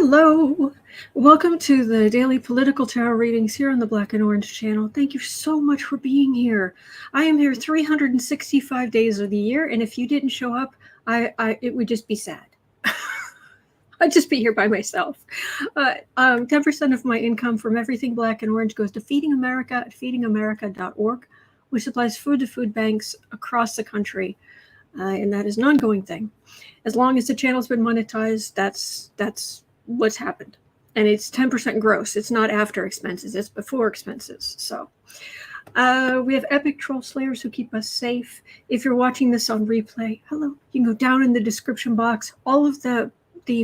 Hello, welcome to the daily political tarot readings here on the Black and Orange channel. Thank you so much for being here. I am here 365 days of the year, and if you didn't show up, it would just be sad. I'd just be here by myself. 10% of my income from everything Black and Orange goes to Feeding America at feedingamerica.org, which supplies food to food banks across the country, and that is an ongoing thing. As long as the channel's been monetized, that's what's happened. And it's 10% gross. It's not after expenses. It's before expenses. So we have epic troll slayers who keep us safe. If you're watching this on replay, hello. You can go down in the description box. All of the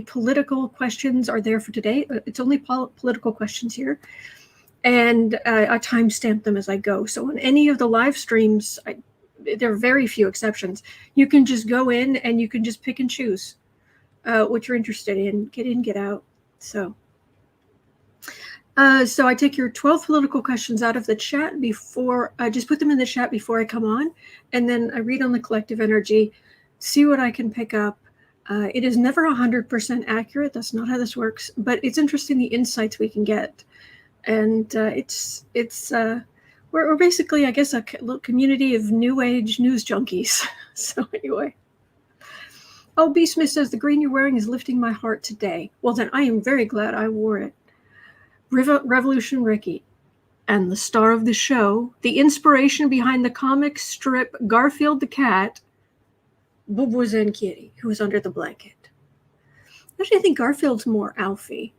political questions are there for today. It's only political questions here. And I timestamp them as I go. So on any of the live streams, there are very few exceptions. You can just go in and you can just pick and choose what you're interested in. Get in, get out. So I take your 12 political questions out of the chat before, I just put them in the chat before I come on, and then I read on the collective energy, see what I can pick up. It is never 100% accurate. That's not how this works, but it's interesting the insights we can get. And we're basically, I guess, a little community of new age news junkies. So anyway. Oh, B. Smith says, the green you're wearing is lifting my heart today. Well, then I am very glad I wore it. Revolution Ricky. And the star of the show, the inspiration behind the comic strip Garfield the Cat, Bubba and Kitty, who is under the blanket. Actually, I think Garfield's more Alfie.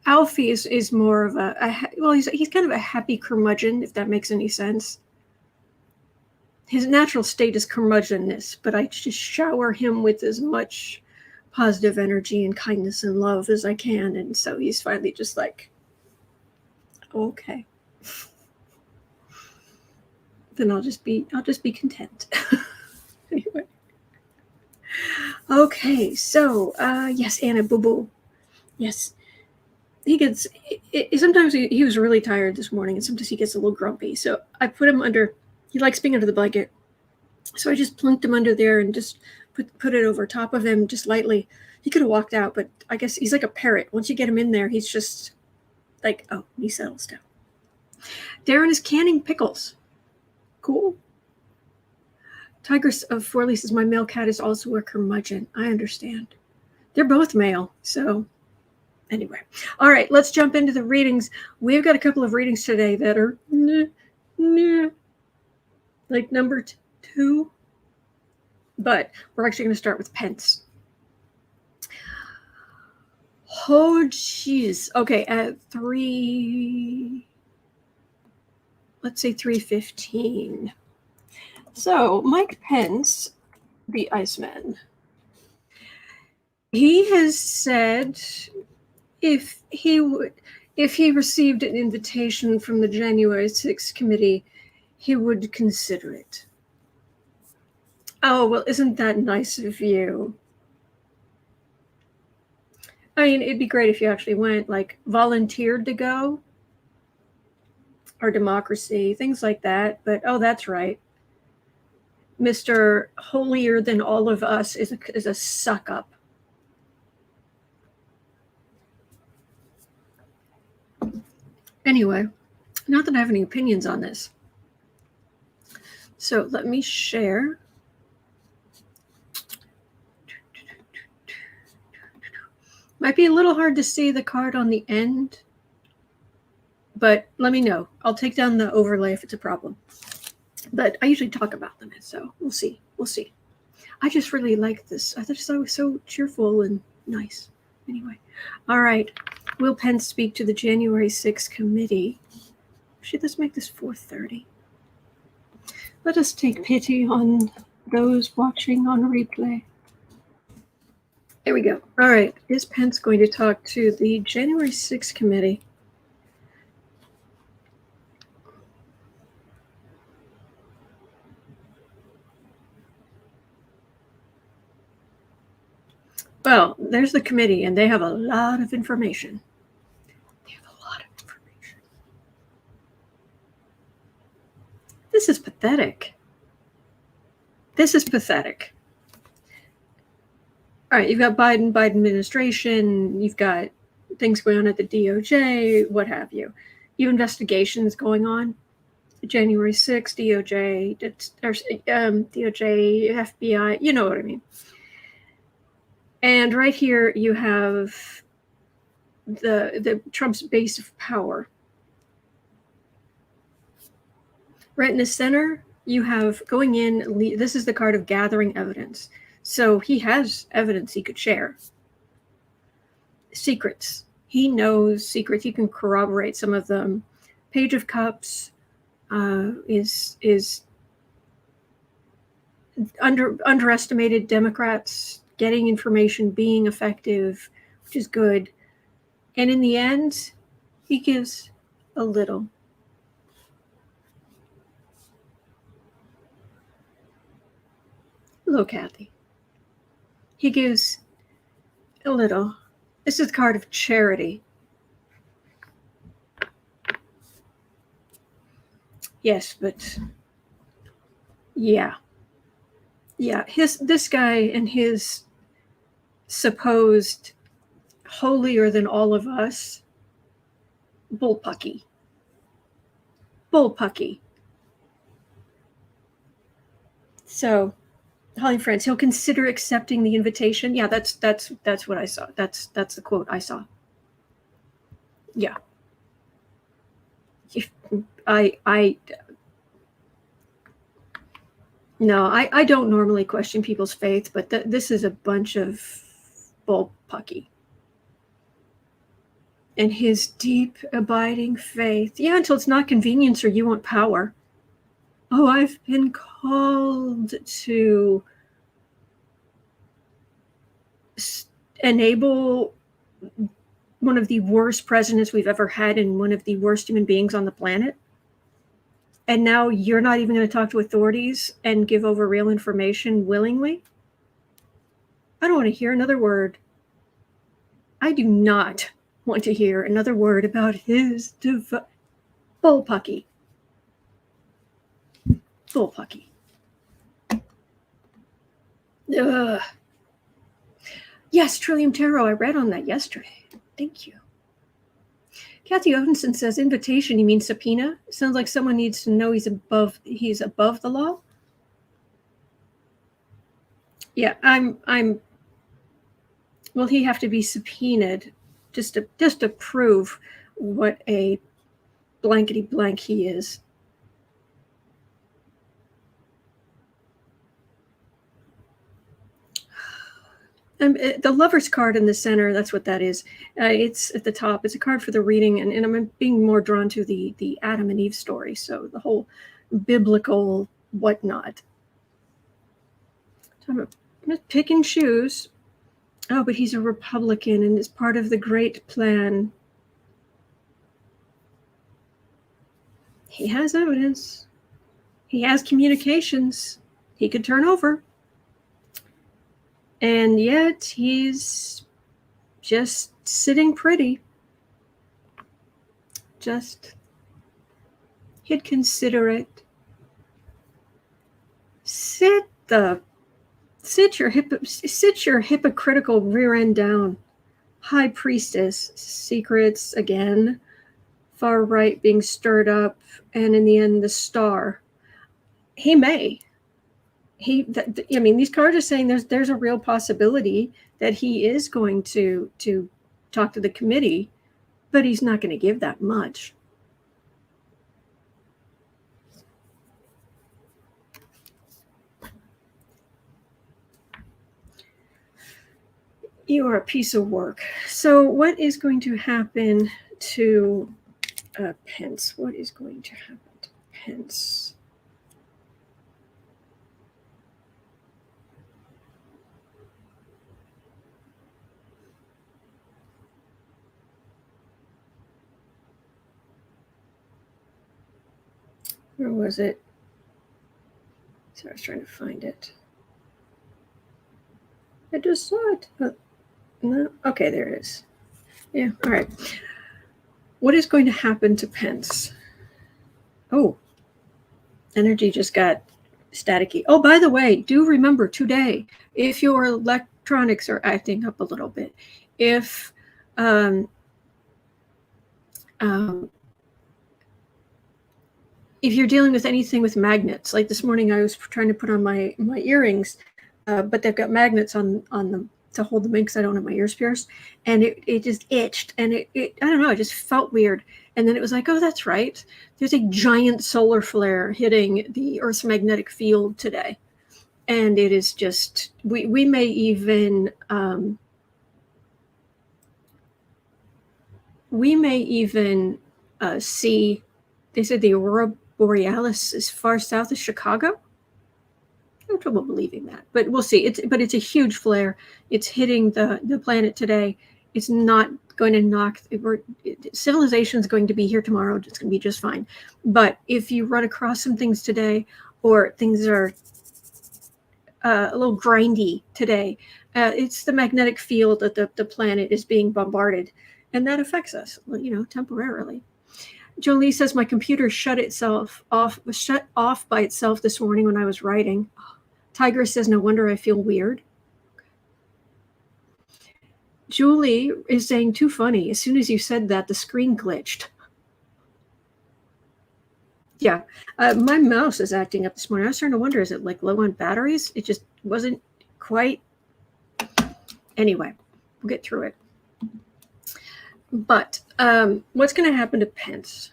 Alfie is more of he's kind of a happy curmudgeon, if that makes any sense. His natural state is curmudgeonness, but I just shower him with as much positive energy and kindness and love as I can, and so he's finally just like, okay. Then I'll just be content. Anyway. Okay, so yes, Anna Boo Boo. Yes. He gets, sometimes he was really tired this morning, and sometimes he gets a little grumpy. So I put him under, he likes being under the blanket. So I just plunked him under there and just put it over top of him just lightly. He could have walked out, but I guess he's like a parrot. Once you get him in there, he's just like, oh, he settles down. Darren is canning pickles. Cool. Tigress of Forley says, my male cat is also a curmudgeon. I understand. They're both male, so... Anyway, all right, let's jump into the readings. We've got a couple of readings today that are like number 2, but we're actually going to start with Pence. Oh, jeez. Okay, at 3:15. So Mike Pence, the Iceman, he has said if he received an invitation from the January 6th committee, he would consider it. Oh, well, isn't that nice of you? I mean, it'd be great if you actually went, like, volunteered to go, or democracy, things like that. But, oh, that's right. Mr. Holier Than All of Us is a suck-up. Anyway, not that I have any opinions on this. So let me share. Might be a little hard to see the card on the end, but let me know. I'll take down the overlay if it's a problem. But I usually talk about them, so we'll see. We'll see. I just really like this. I thought it was so cheerful and nice. Anyway, all right. Will Pence speak to the January 6th committee? Actually, let's make this 4:30. Let us take pity on those watching on replay. There we go. All right. Is Pence going to talk to the January 6th committee? Well, there's the committee, and they have a lot of information. This is pathetic. This is pathetic. All right, you've got Biden administration, you've got things going on at the DOJ, what have you. You have investigations going on. January 6th, DOJ, DOJ, FBI, you know what I mean. And right here you have the Trump's base of power. Right in the center, you have going in, this is the card of gathering evidence. So he has evidence he could share. Secrets. He knows secrets. He can corroborate some of them. Page of Cups is underestimated Democrats getting information, being effective, which is good. And in the end, he gives a little. Hello, Kathy. He gives a little. This is the card of charity. Yes, but yeah. This guy and his supposed holier than all of us bullpucky. So, Holly friends, he'll consider accepting the invitation. Yeah, that's what I saw. That's the quote I saw. Yeah. I don't normally question people's faith, but this is a bunch of bullpucky. And his deep, abiding faith. Yeah, until it's not convenience or you want power. Oh, I've been called to enable one of the worst presidents we've ever had and one of the worst human beings on the planet. And now you're not even going to talk to authorities and give over real information willingly? I don't want to hear another word. I do not want to hear another word about his bullpucky. Bullpucky. Yes, Trillium Tarot. I read on that yesterday. Thank you. Kathy Ovenson says, invitation, you mean subpoena? Sounds like someone needs to know he's above the law. Yeah, will he have to be subpoenaed just to prove what a blankety blank he is? The Lover's card in the center, that's what that is. It's at the top. It's a card for the reading, and I'm being more drawn to the Adam and Eve story, so the whole biblical whatnot. I'm pick and choose. Oh, but he's a Republican, and is part of the great plan. He has evidence. He has communications. He could turn over. And yet he's just sitting pretty. He'd consider it. Sit your hypocritical rear end down. High priestess, secrets again, far right being stirred up, and in the end, the star. He may. These cards are saying there's a real possibility that he is going to talk to the committee, but he's not going to give that much. You are a piece of work. So what is going to happen to Pence? What is going to happen to Pence? Where was it? So I was trying to find it. I just saw it. No. Okay, there it is. Yeah, all right. What is going to happen to Pence? Oh, energy just got staticky. Oh, by the way, do remember today, if your electronics are acting up a little bit. If if you're dealing with anything with magnets, like this morning I was trying to put on my earrings, but they've got magnets on them to hold them in because I don't have my ears pierced, and it just itched, and it I don't know, it just felt weird. And then it was like, oh, that's right, there's a giant solar flare hitting the Earth's magnetic field today, and it is just, we may even see, they said the aurora borealis is far south of Chicago. I have trouble believing that, but we'll see. It's a huge flare. It's hitting the planet today. It's not going to knock. Civilization is going to be here tomorrow. It's going to be just fine. But if you run across some things today, or things are a little grindy today, it's the magnetic field that the planet is being bombarded, and that affects us, temporarily. Jolie says my computer shut off by itself this morning when I was writing. Tiger says, no wonder I feel weird. Julie is saying, too funny. As soon as you said that, the screen glitched. Yeah, my mouse is acting up this morning. I was starting to wonder, is it like low on batteries? It just wasn't quite. Anyway, we'll get through it. But what's going to happen to Pence?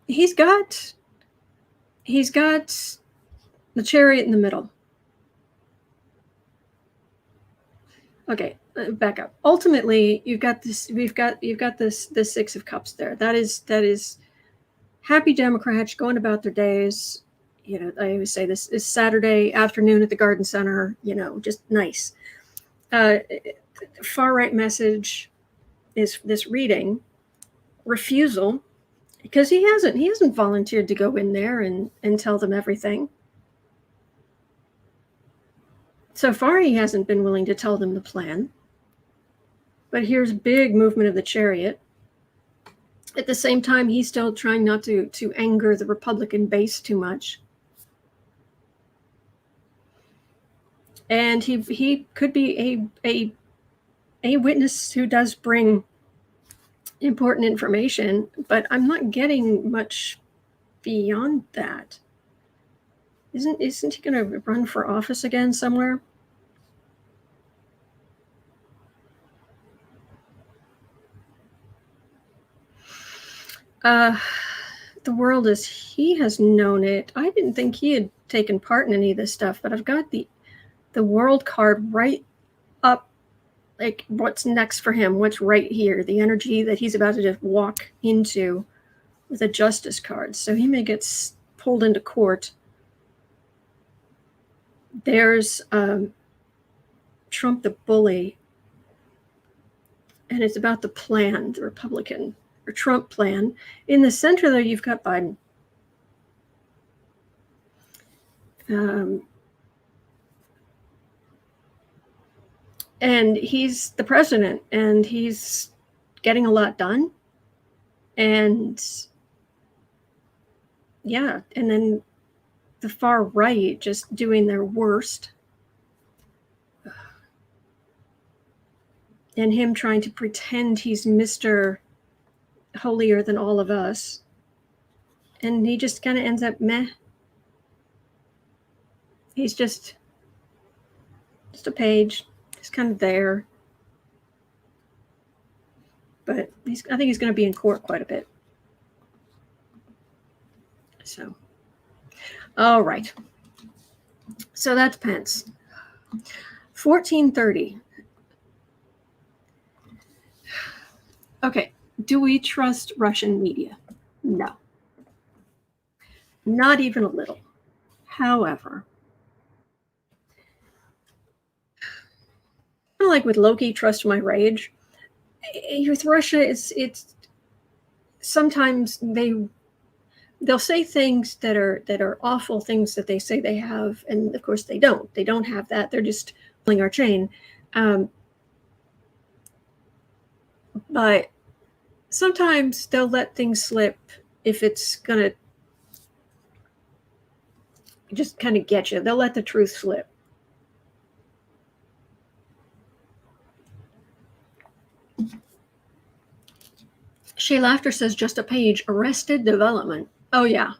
He's got the chariot in the middle. Okay, back up. Ultimately, you've got this. You've got the Six of Cups there. That is happy Democrats going about their days. I always say this is Saturday afternoon at the Garden Center. Just nice. Far right message is this reading refusal. Because he hasn't volunteered to go in there and tell them everything. So far, he hasn't been willing to tell them the plan. But here's big movement of the chariot. At the same time, he's still trying not to anger the Republican base too much. And he could be a witness who does bring important information, but I'm not getting much beyond that. Isn't he going to run for office again somewhere? The world as he has known it. I didn't think he had taken part in any of this stuff, but I've got the world card right up. Like, what's next for him? What's right here? The energy that he's about to just walk into with a justice card. So he may get pulled into court. There's Trump the bully. And it's about the plan, the Republican or Trump plan. In the center, though, you've got Biden. And he's the president, and he's getting a lot done. And yeah, and then the far right just doing their worst. And him trying to pretend he's Mr. Holier than all of us. And he just kind of ends up meh. He's just a page. He's kind of there. But I think he's going to be in court quite a bit. So, all right. So that's Pence. 1430. Okay. Do we trust Russian media? No. Not even a little. However, like with Loki, trust my rage. With Russia, it's sometimes they'll say things that are awful, things that they say they have, and of course they don't. They don't have that. They're just pulling our chain. But sometimes they'll let things slip if it's going to just kind of get you. They'll let the truth slip. Shay Laughter says, just a page. Arrested Development. Oh, yeah.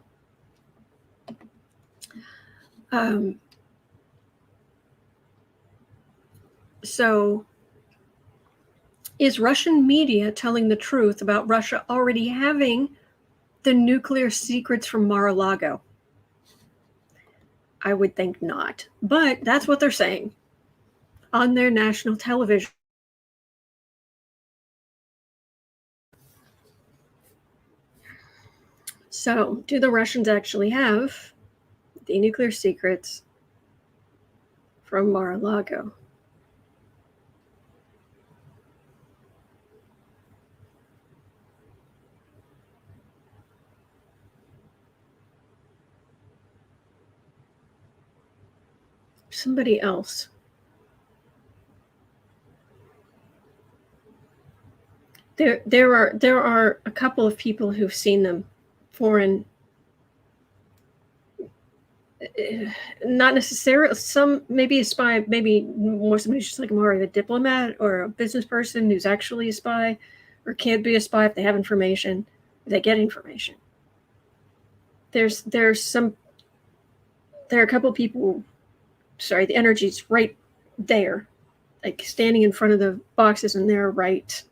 So, is Russian media telling the truth about Russia already having the nuclear secrets from Mar-a-Lago? I would think not. But that's what they're saying on their national television. So, do the Russians actually have the nuclear secrets from Mar-a-Lago? Somebody else. There are a couple of people who've seen them. Foreign, not necessarily, some, maybe a spy, maybe more somebody just like more of a diplomat or a business person who's actually a spy or can't be a spy if they have information, if they get information. There are a couple people, sorry, the energy's right there, like standing in front of the boxes, and they're right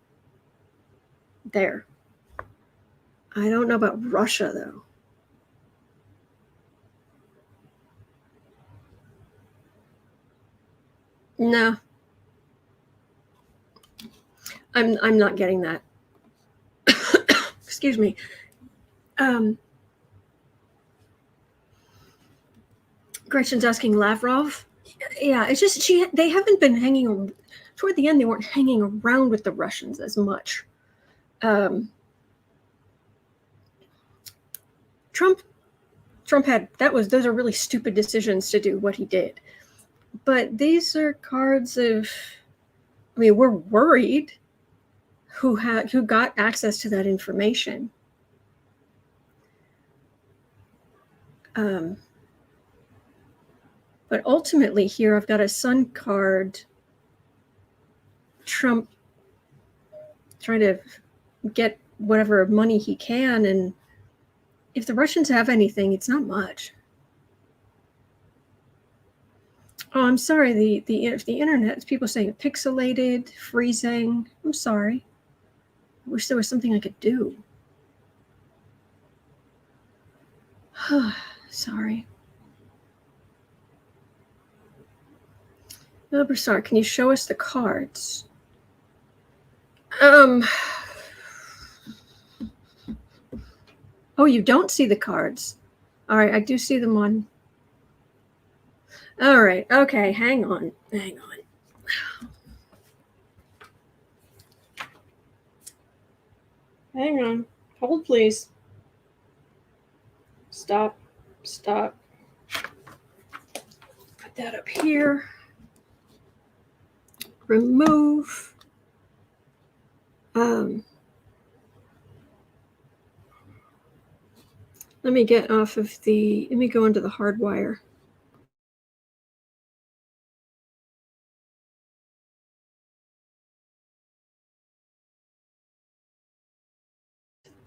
there. I don't know about Russia, though. No. I'm not getting that. Excuse me. Gretchen's asking Lavrov. Yeah, it's just they haven't been hanging toward the end. They weren't hanging around with the Russians as much. Trump had those are really stupid decisions to do what he did. But these are cards of, I mean, we're worried who got access to that information. But ultimately here I've got a Sun card. Trump trying to get whatever money he can, and if the Russians have anything, it's not much. Oh, I'm sorry. The internet, people saying pixelated, freezing. I'm sorry. I wish there was something I could do. Sorry. Sorry, can you show us the cards? Oh, you don't see the cards. All right, I do see them on. All right, okay, hang on. Hang on. Hold, please. Stop. Put that up here. Remove. Let me get off of let me go into the hard wire.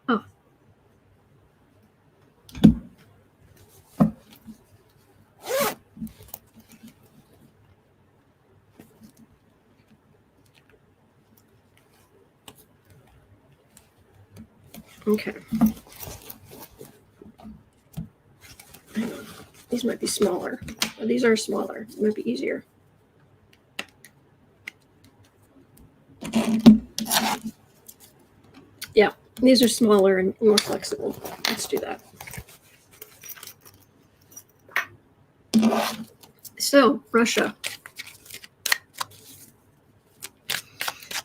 Oh. Okay. These might be smaller. Oh, these are smaller. It might be easier. Yeah, these are smaller and more flexible. Let's do that. So, Russia.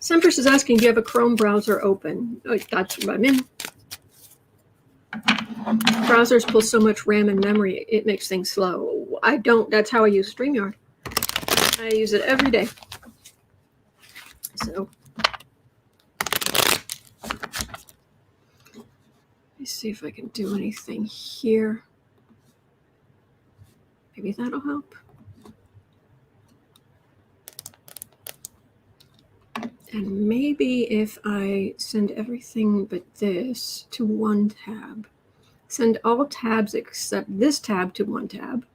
Sempress is asking, do you have a Chrome browser open? Oh, that's what I'm in. Browsers pull so much RAM and memory, it makes things slow. I don't. That's how I use StreamYard. I use it every day. So, me see if I can do anything here. Maybe that'll help. And maybe if I send everything but this to one tab, send all tabs except this tab to one tab.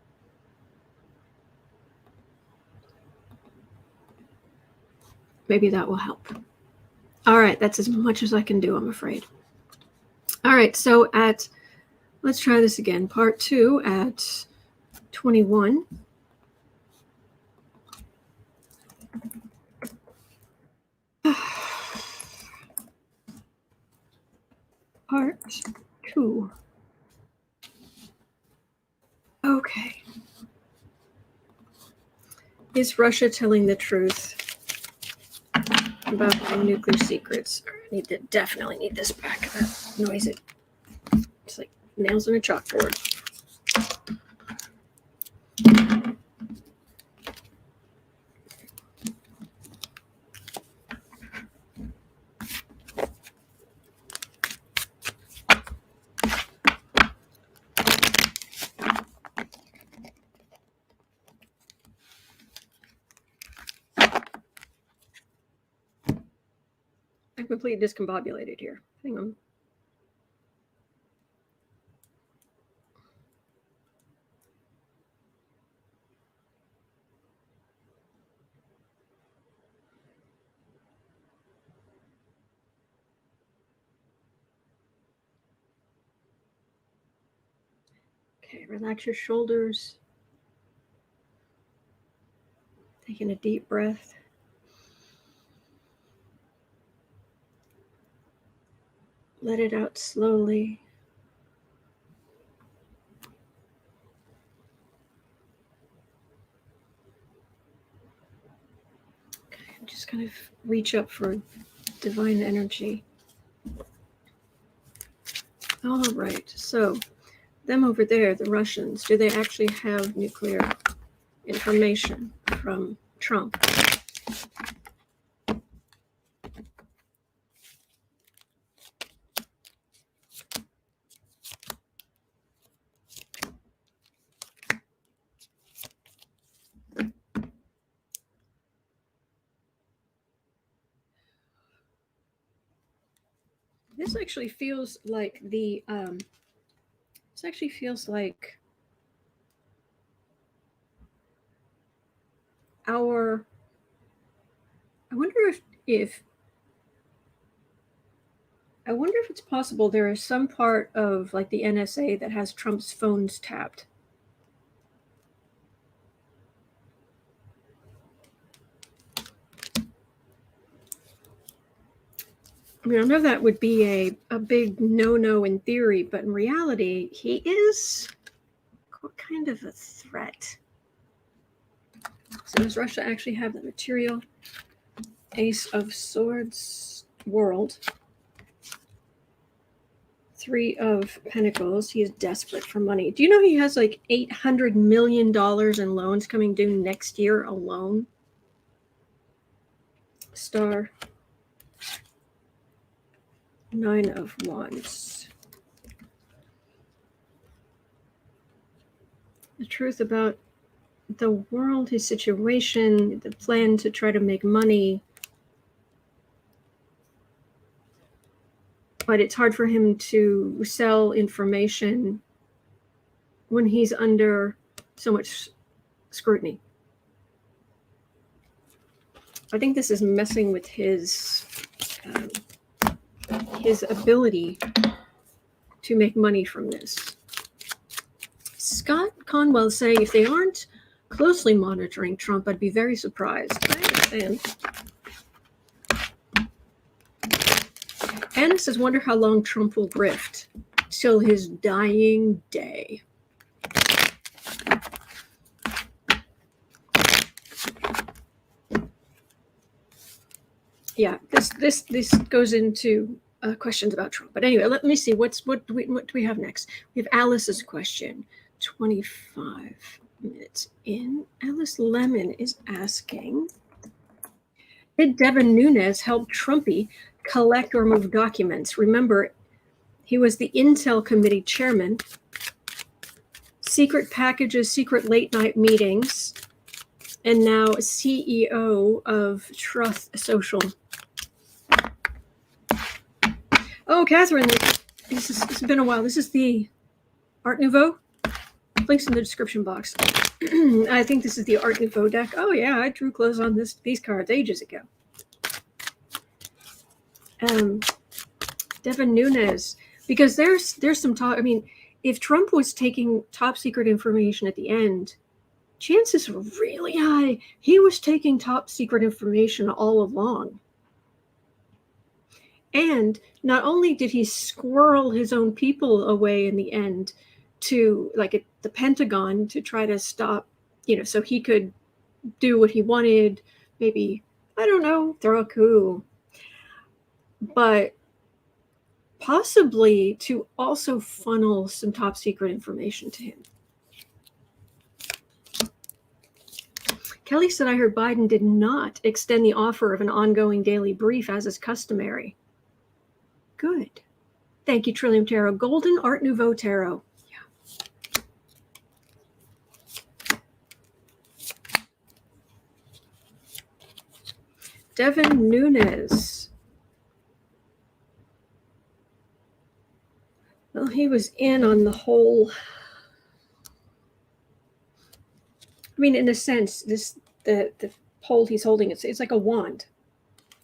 Maybe that will help. All right, that's as much as I can do, I'm afraid. All right, so let's try this again. Part 2 at 21. Part 2. Okay. Is Russia telling the truth about my nuclear secrets? I definitely need this back. That noise, it's like nails on a chalkboard. I'm completely discombobulated here. Hang on. Okay, relax your shoulders. Taking a deep breath. Let it out slowly. Okay, I'm just going to reach up for divine energy. All right, so them over there, the Russians, do they actually have nuclear information from Trump? This actually feels like this actually feels like I wonder if it's possible there is some part of like the NSA that has Trump's phones tapped. I mean, I know that would be a big no-no in theory, but in reality, he is kind of a threat. So does Russia actually have the material? Ace of Swords, World. 3 of Pentacles. He is desperate for money. Do you know he has like $800 million in loans coming due next year alone? Star. 9 of Wands. The truth about the world, his situation, the plan to try to make money. But it's hard for him to sell information when he's under so much scrutiny. I think this is messing with his ability to make money from this. Scott Conwell saying, if they aren't closely monitoring Trump, I'd be very surprised. I understand. Anna says, wonder how long Trump will grift till his dying day. Yeah, this goes into questions about Trump. But anyway, let me see what do we have next? We have Alice's question. 25 minutes in. Alice Lemon is asking, did Devin Nunes help Trumpy collect or move documents? Remember, He was the Intel Committee chairman, secret packages, secret late night meetings, and now CEO of Truth Social. Oh, Catherine, it's been a while. This is the Art Nouveau. Links in the description box. I think this is the Art Nouveau deck. Oh yeah, I drew close on these cards ages ago. Devin Nunes, because there's some talk. I mean, if Trump was taking top secret information at the end, chances are really high he was taking top secret information all along. And not only did he squirrel his own people away in the end to, like, at the Pentagon to try to stop, so he could do what he wanted, maybe, I don't know, throw a coup, but possibly to also funnel some top secret information to him. Kelly said, I heard Biden did not extend the offer of an ongoing daily brief as is customary. Good. Thank you, Trillium Tarot. Golden Art Nouveau Tarot. Yeah. Devin Nunes. Well, he was in on the whole. I mean, in a sense, the pole he's holding, it's like a wand.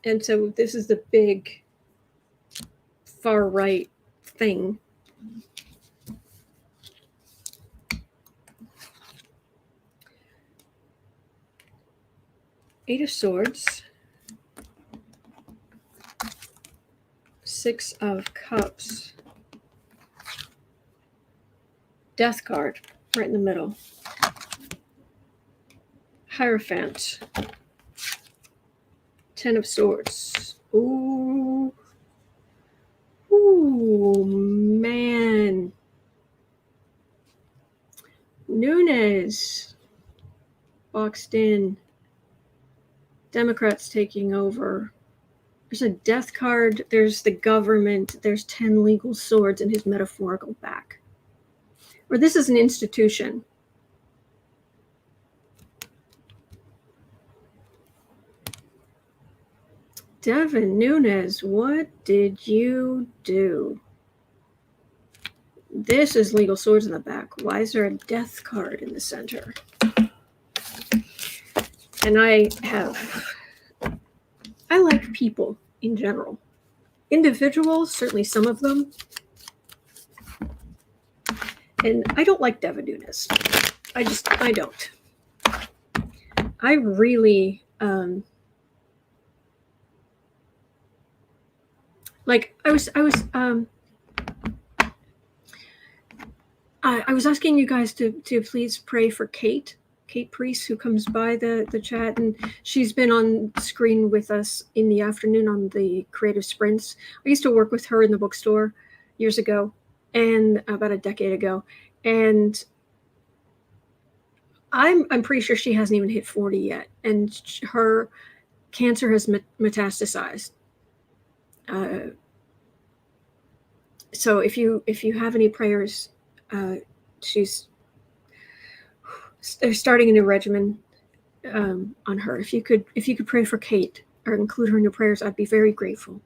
And so this is the big far right thing. Eight of Swords. Six of Cups. Death card right in the middle. Hierophant. 10 of Swords. Ooh. Ooh, man. Nunes. Boxed in. Democrats taking over. There's a death card. There's the government. There's 10 legal swords in his metaphorical back. Or this is an institution. Devin Nunes, what did you do? This is legal swords in the back. Why is there a death card in the center? And I like people in general. Individuals, certainly some of them. And I don't like Devin Nunes. I don't. I really, I was asking you guys to please pray for Kate Priest, who comes by the chat, and she's been on screen with us in the afternoon on the creative sprints. I used to work with her in the bookstore years ago, and about a decade ago, and I'm pretty sure she hasn't even hit 40 yet, and her cancer has metastasized. So if you have any prayers, they're starting a new regimen on her. If you could pray for Kate or include her in your prayers, I'd be very grateful.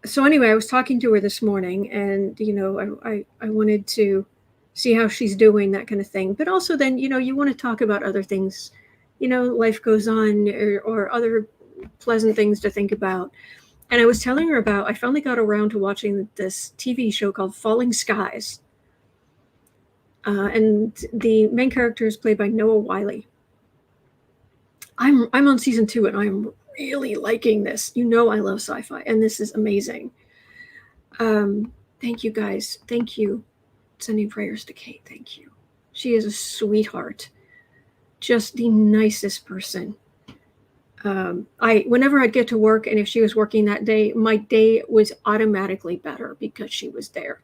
So anyway, I was talking to her this morning, and I wanted to see how she's doing, that kind of thing. But also then, you want to talk about other things. Life goes on, or other pleasant things to think about. And I was telling her about, I finally got around to watching this TV show called Falling Skies. And the main character is played by Noah Wiley. I'm on season 2, and I'm really liking this. I love sci-fi, and this is amazing. Thank you, guys. Thank you. Sending prayers to Kate. Thank you. She is a sweetheart. Just the nicest person. Whenever I'd get to work, and if she was working that day, my day was automatically better because she was there.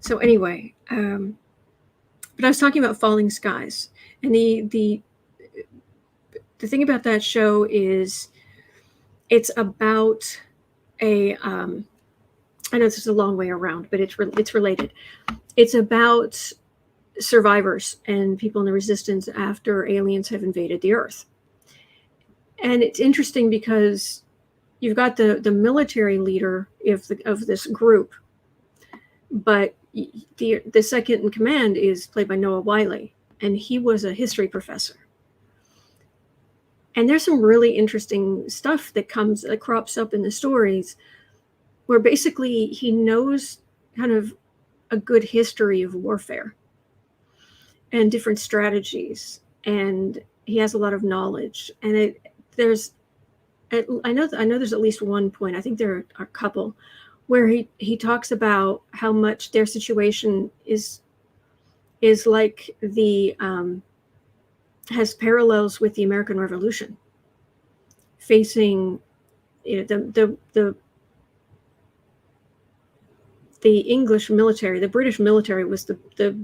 So anyway, but I was talking about Falling Skies, and the thing about that show is it's about I know this is a long way around, but it's related. It's about survivors and people in the resistance after aliens have invaded the Earth. And it's interesting because you've got the military leader of this group, but the second in command is played by Noah Wyle, and he was a history professor. And there's some really interesting stuff that crops up in the stories where basically he knows kind of a good history of warfare and different strategies, and he has a lot of knowledge. And I know there's at least one point, I think there are a couple, where he talks about how much their situation is like has parallels with the American Revolution, facing the English military. The British military was the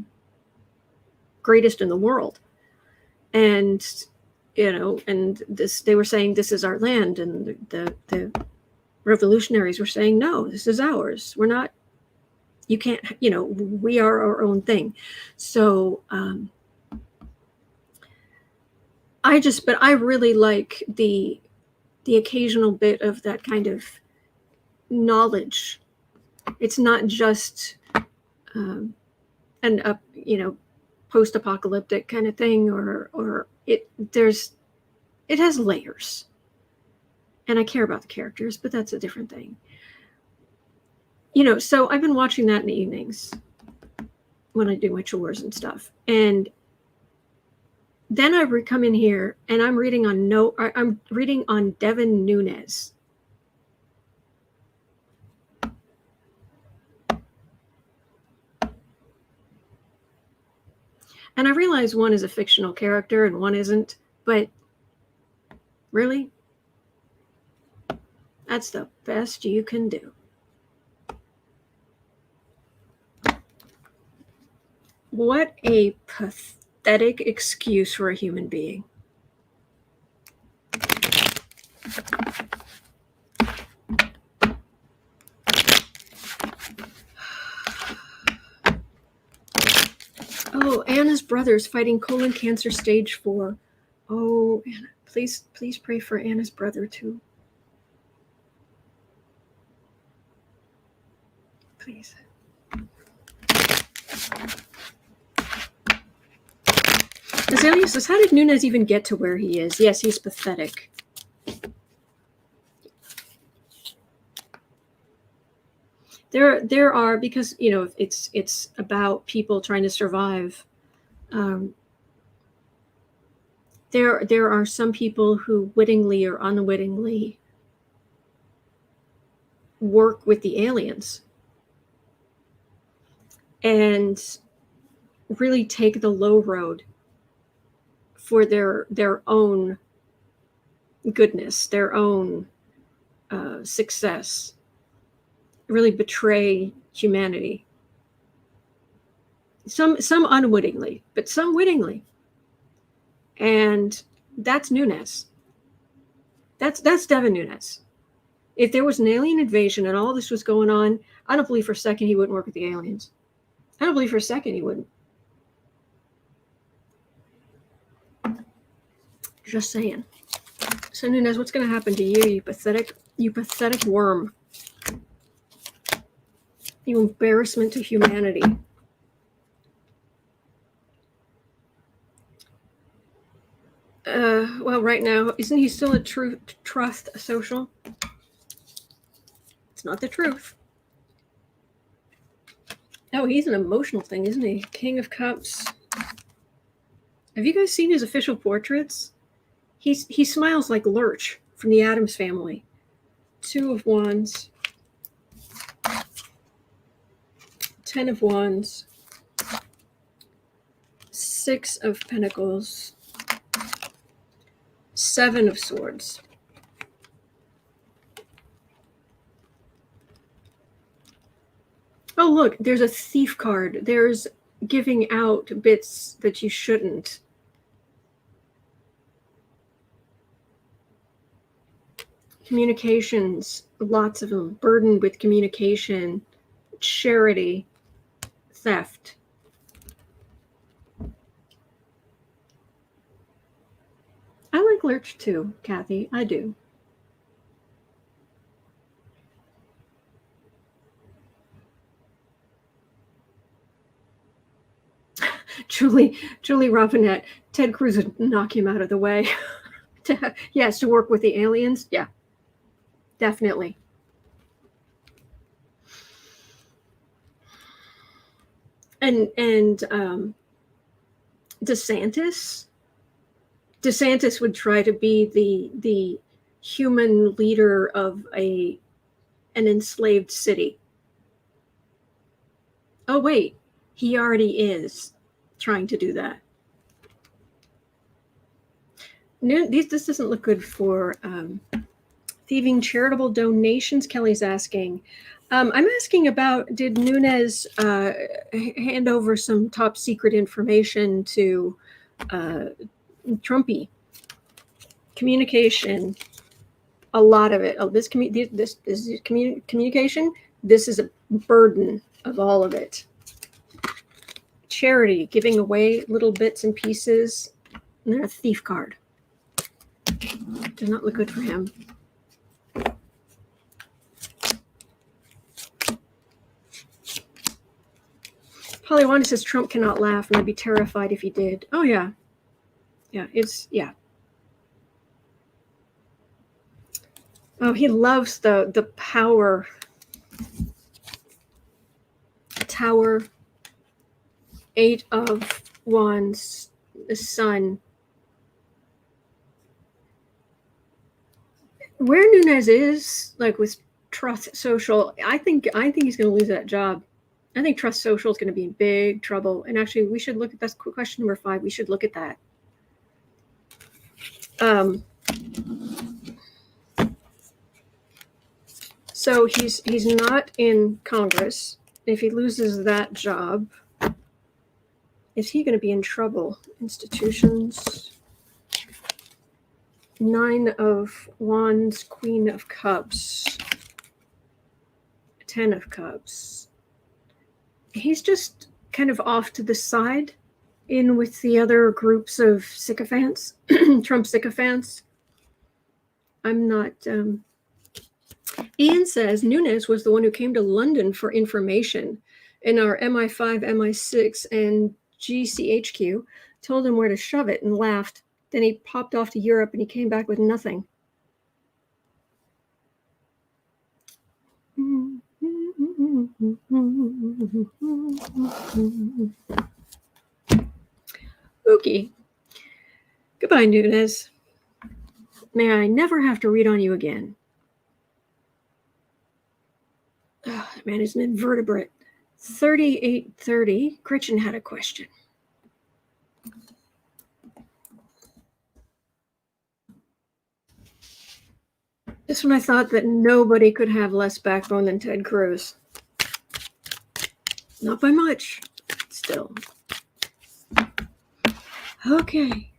greatest in the world, and they were saying this is our land, and the revolutionaries were saying no, this is ours. We're not. You can't. We are our own thing. So I really like the occasional bit of that kind of knowledge. It's not just post-apocalyptic kind of thing, or it has layers. And I care about the characters, but that's a different thing. So I've been watching that in the evenings when I do my chores and stuff. And then I come in here and I'm reading on Devin Nunes. And I realize one is a fictional character and one isn't, but really, that's the best you can do. What a pathetic excuse for a human being. Oh, Anna's brother's fighting colon cancer stage 4. Oh, Anna, please pray for Anna's brother too. Please. Azalea says, how did Nunes even get to where he is? Yes, he's pathetic. There are, because it's about people trying to survive. There are some people who wittingly or unwittingly work with the aliens and really take the low road for their own goodness, their own success. Really betray humanity. Some unwittingly, but some wittingly. And that's Nunes. That's Devin Nunes. If there was an alien invasion and all this was going on, I don't believe for a second he wouldn't work with the aliens. I don't believe for a second he wouldn't. Just saying. So Nunes, what's going to happen to you, you pathetic worm? You embarrassment to humanity. Well, right now, isn't he still a Trust Social? It's not the truth. Oh, he's an emotional thing, isn't he? King of Cups. Have you guys seen his official portraits? He smiles like Lurch from the Addams Family. 2 of Wands. 10 of Wands. 6 of Pentacles. 7 of Swords. Oh, look, there's a thief card. There's giving out bits that you shouldn't. Communications, lots of them, burdened with communication, charity, theft. I like Lurch too, Kathy. I do. Julie Robinette, Ted Cruz would knock him out of the way. Yes, to work with the aliens. Yeah, definitely. And DeSantis would try to be the human leader of an enslaved city. Oh wait, he already is trying to do that. This doesn't look good for thieving charitable donations. Kelly's asking. I'm asking about, did Nunes hand over some top secret information to Trumpy? Communication, a lot of it. Oh, this is communication. This is a burden of all of it. Charity, giving away little bits and pieces. And then a thief card. Does not look good for him. Polly says Trump cannot laugh, and I'd be terrified if he did. Oh yeah. Yeah, yeah. Oh, he loves the power. Tower, 8 of Wands, the sun. Where Nunes is, like with Trust Social, I think he's going to lose that job. I think Trust Social is going to be in big trouble. And actually, we should look at that's question number 5. We should look at that. So he's not in Congress. If he loses that job, is he going to be in trouble? Institutions. 9 of Wands, Queen of Cups, 10 of Cups. He's just kind of off to the side in with the other groups of sycophants, Trump sycophants. I'm not... Ian says Nunes was the one who came to London for information, and our MI5, MI6, and GCHQ told him where to shove it and laughed. Then he popped off to Europe and he came back with nothing. Ookie. Goodbye, Nunes. May I never have to read on you again. Oh, that man is an invertebrate. 3830. Gretchen had a question. This one I thought that nobody could have less backbone than Ted Cruz. Not by much, still. Okay.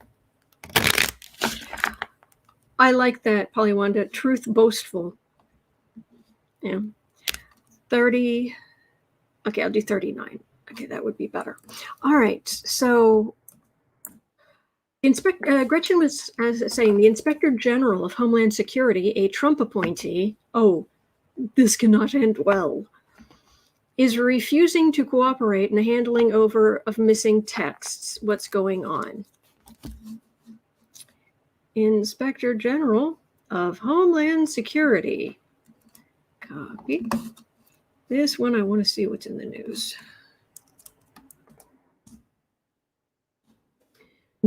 I like that, Polywanda. Truth boastful. Yeah. 30. Okay, I'll do 39. Okay, that would be better. All right. So Gretchen was saying the Inspector General of Homeland Security, a Trump appointee, oh, this cannot end well, is refusing to cooperate in the handling over of missing texts. What's going on? Inspector General of Homeland Security. Copy. This one, I want to see what's in the news.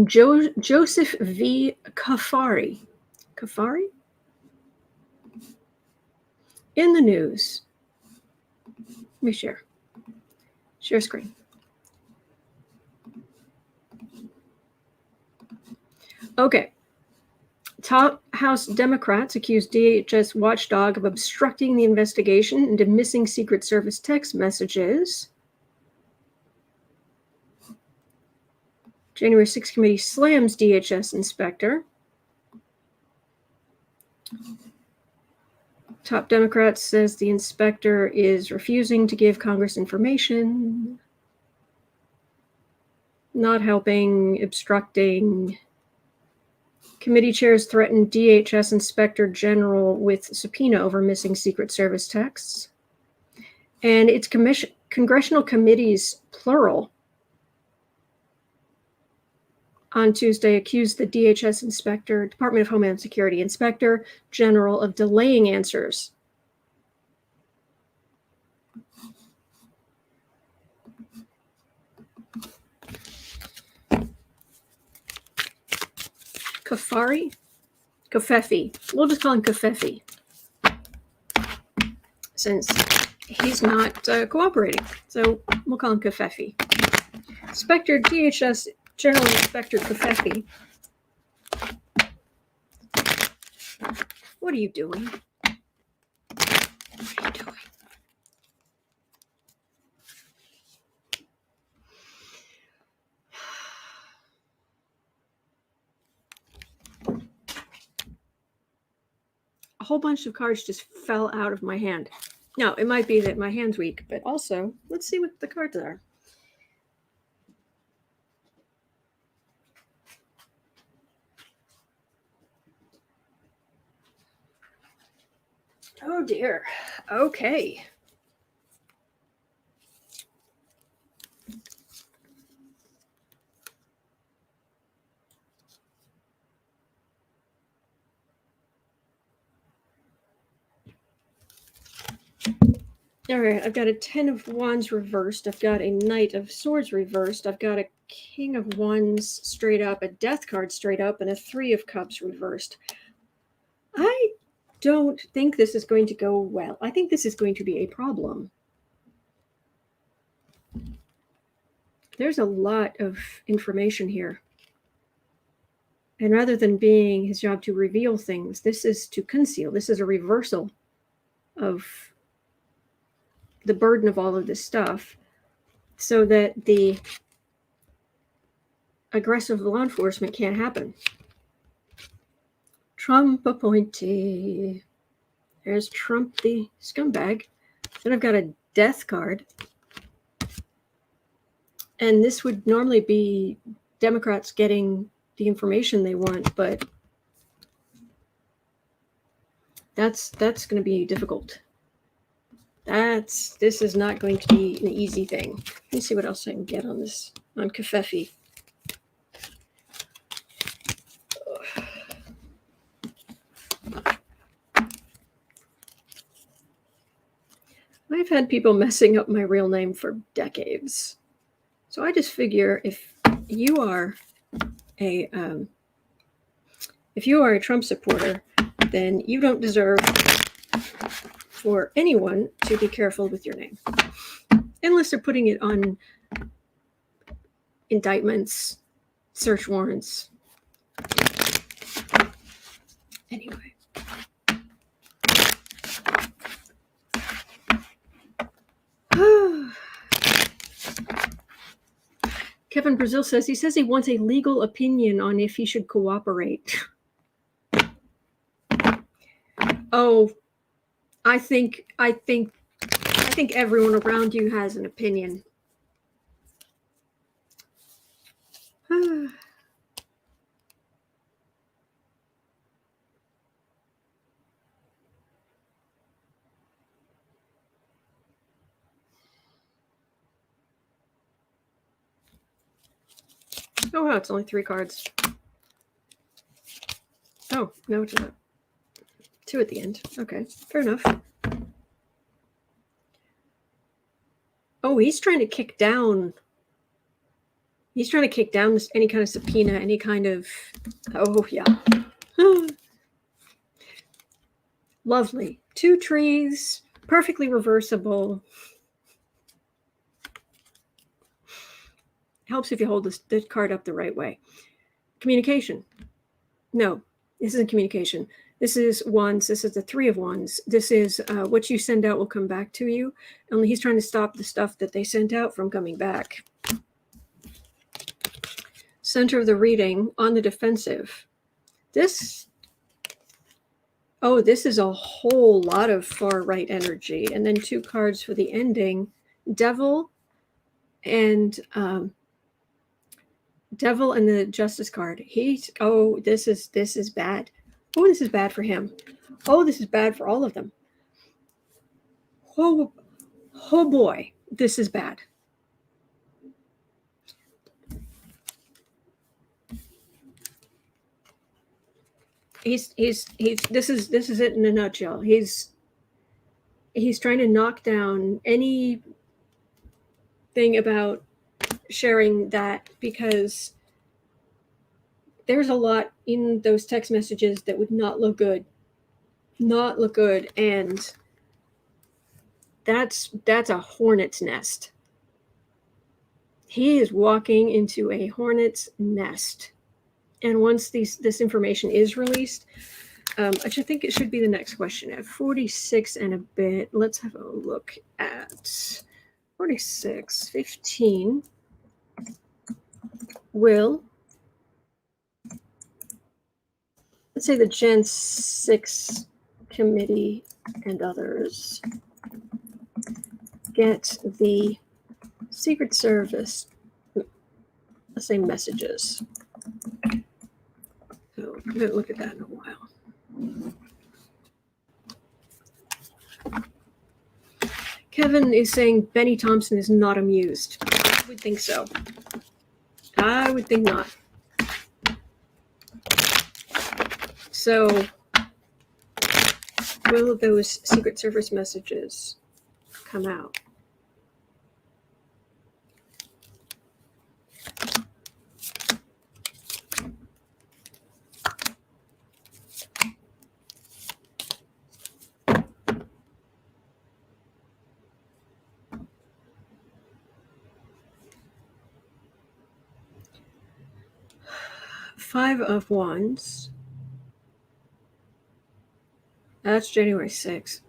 Joseph V. Kafari. Kafari? In the news. Let me share. Share screen. Okay. Top House Democrats accused DHS watchdog of obstructing the investigation into missing Secret Service text messages. January 6th committee slams DHS inspector. Top Democrat says the inspector is refusing to give Congress information, not helping, obstructing. Committee chairs threatened DHS Inspector General with subpoena over missing Secret Service texts. And its congressional committees, plural, on Tuesday accused the DHS Inspector, Department of Homeland Security Inspector General of delaying answers. Kafefi. We'll just call him Kafefi, since he's not cooperating. So we'll call him Kafefi. DHS General Inspector Kafefi. What are you doing? What are you doing? A whole bunch of cards just fell out of my hand. Now, it might be that my hand's weak, but also, let's see what the cards are. Oh dear. Okay. All right, I've got a 10 of Wands reversed. I've got a Knight of Swords reversed. I've got a King of Wands straight up, a Death card straight up, and a 3 of Cups reversed. I don't think this is going to go well. I think this is going to be a problem. There's a lot of information here. And rather than being his job to reveal things, this is to conceal. This is a reversal of the burden of all of this stuff so that the aggressive law enforcement can't happen. Trump appointee. There's Trump, the scumbag. Then I've got a Death card. And this would normally be Democrats getting the information they want, but that's going to be difficult. This is not going to be an easy thing. Let me see what else I can get on this, on Kafefi. I've had people messing up my real name for decades. So I just figure if you are a Trump supporter, then you don't deserve for anyone to be careful with your name, unless they're putting it on indictments, search warrants. Anyway. Kevin Brazil says he wants a legal opinion on if he should cooperate. Oh, I think everyone around you has an opinion. Oh wow, it's only 3 cards. Oh, no, it's not. 2 at the end. Okay, fair enough. Oh, he's trying to kick down. He's trying to kick down this, any kind of subpoena, any kind of. Oh yeah. Lovely. 2 trees, perfectly reversible. Helps if you hold the card up the right way. Communication. No, this isn't communication. This is Wands. This is the 3 of Wands. This is what you send out will come back to you. Only he's trying to stop the stuff that they sent out from coming back. Center of the reading, on the defensive. This. Oh, this is a whole lot of far-right energy. And then 2 cards for the ending. Devil and the Justice card. This is bad. Oh, this is bad for him. Oh, this is bad for all of them. Oh boy, this is bad. This is it in a nutshell. He's trying to knock down anything about sharing that, because there's a lot in those text messages that would not look good. And that's a hornet's nest. He is walking into a hornet's nest. And once this information is released, which I think it should be the next question, at 46 and a bit, let's have a look at 46:15. Will, let's say the Gen 6 committee and others, get the Secret Service, let's say, messages. So I'm going to look at that in a while. Kevin is saying Benny Thompson is not amused. I would think so. I would think not. So, will those Secret Service messages come out? Five of Wands. That's January 6th.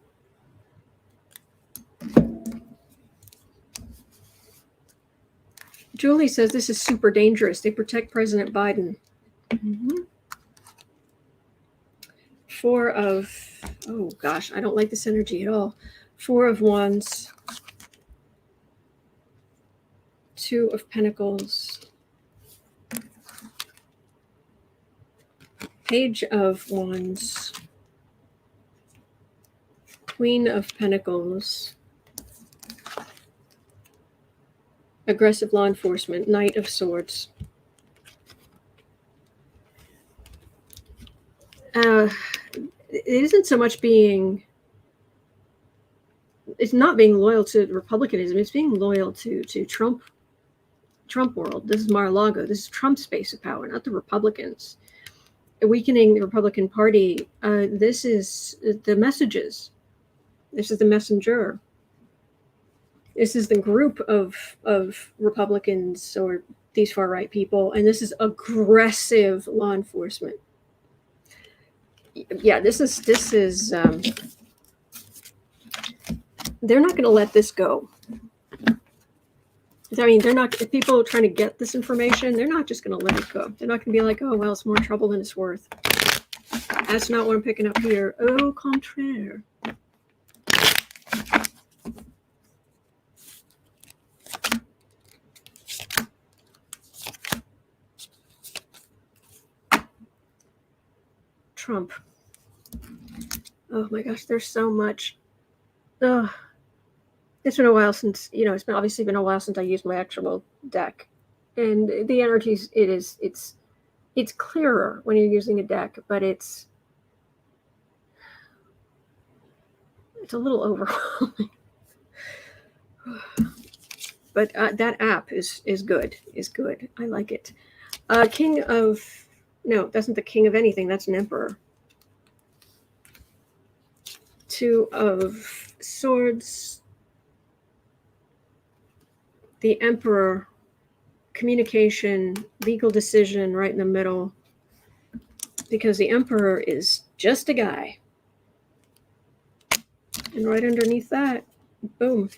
Julie says this is super dangerous. They protect President Biden. Mm-hmm. Oh gosh, I don't like this energy at all. 4 of Wands. 2 of Pentacles. Page of Wands. Queen of Pentacles. Aggressive law enforcement. Knight of Swords. It isn't so much it's not being loyal to Republicanism. It's being loyal to Trump world. This is Mar-a-Lago. This is Trump's space of power, not the Republicans. Weakening the Republican Party. This is the messages. This is the messenger. This is the group of Republicans or these far right people, and this is aggressive law enforcement. Yeah, this is. They're not going to let this go. I mean, they're not. If people are trying to get this information, they're not just going to let it go. They're not going to be like, oh, well, it's more trouble than it's worth. That's not what I'm picking up here. Au contraire. Trump. Oh my gosh, there's so much. Ugh. It's been a while since, it's obviously been a while since I used my actual deck. And the energies, it's clearer when you're using a deck, but it's a little overwhelming. But that app is good. I like it. No, that's not the king of anything. That's an emperor. 2 of Swords. The emperor. Communication, legal decision, right in the middle. Because the emperor is just a guy. And right underneath that, boom.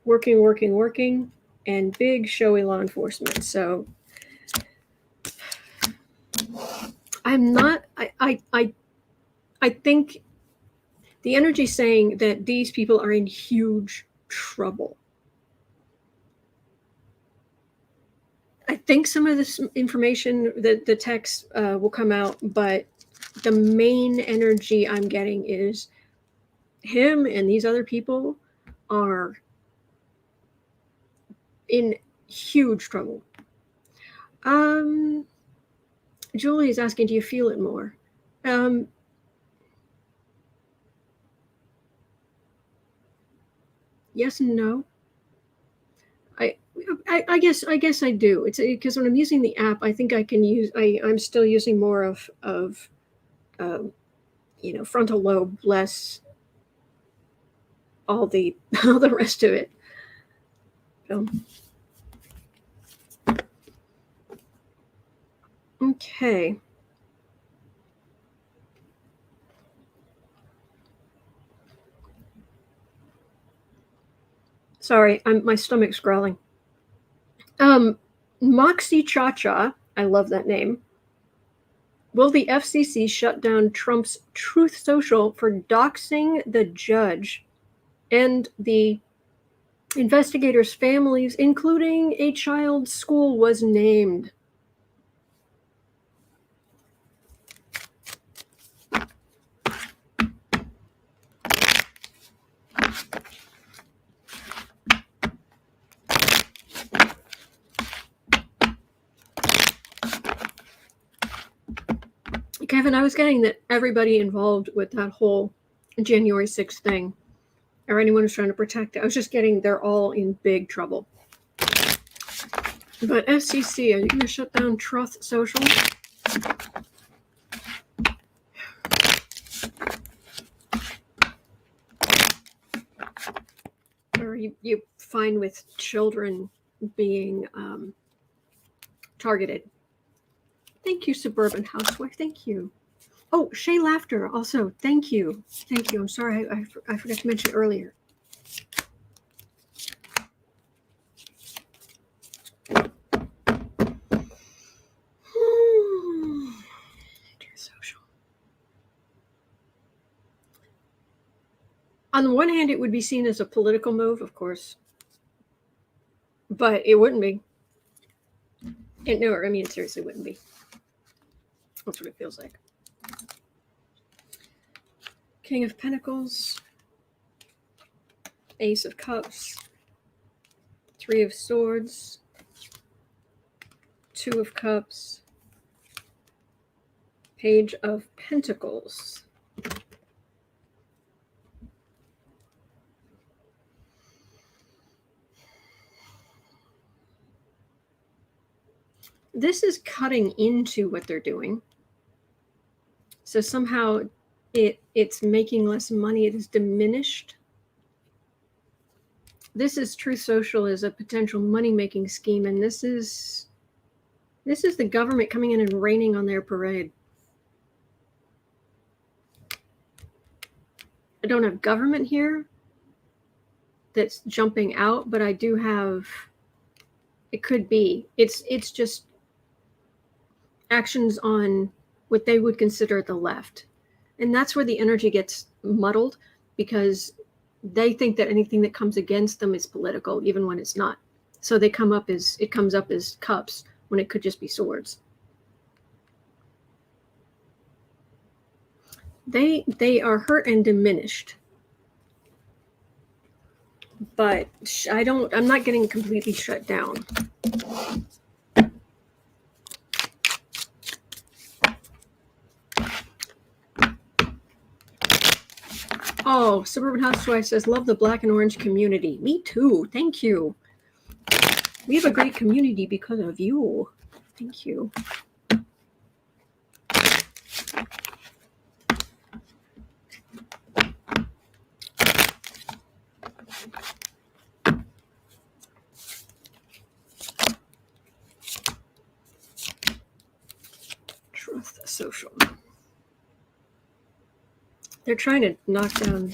Working, and big showy law enforcement. So I'm not. I think the energy saying that these people are in huge trouble. I think some of this information, the text will come out, but the main energy I'm getting is him and these other people are in huge trouble. Julie is asking, do you feel it more? Yes and no. I guess I do. It's because when I'm using the app, I think I can use. I'm still using more of frontal lobe, less all the all the rest of it. So. Okay. Sorry, my stomach's growling. Moxie Cha-Cha, I love that name. Will the FCC shut down Trump's Truth Social for doxing the judge and the investigators' families, including a child's school, was named? Kevin, I was getting that everybody involved with that whole January 6th thing, or anyone who's trying to protect it, I was just getting they're all in big trouble. But FCC, are you going to shut down Truth Social? Or you fine with children being targeted? Thank you, Suburban Housewife. Thank you. Oh, Shay Laughter also. Thank you. Thank you. I'm sorry. I forgot to mention earlier. Dear social. On the one hand, it would be seen as a political move, of course. But it wouldn't be. No, I mean, it seriously wouldn't be. That's what it feels like. King of Pentacles, Ace of Cups, Three of Swords, Two of Cups, Page of Pentacles. This is cutting into what they're doing. So somehow it's making less money. It is diminished. This is Truth Social as a potential money-making scheme, and this is the government coming in and raining on their parade. I don't have government here that's jumping out, but I do have, it could be. It's just actions on what they would consider the left. And that's where the energy gets muddled, because they think that anything that comes against them is political, even when it's not. So it comes up as cups when it could just be swords. They are hurt and diminished. But I'm not getting completely shut down. Oh, Suburban Housewife says, love the black and orange community. Me too. Thank you. We have a great community because of you. Thank you. Truth Social. They're trying to knock down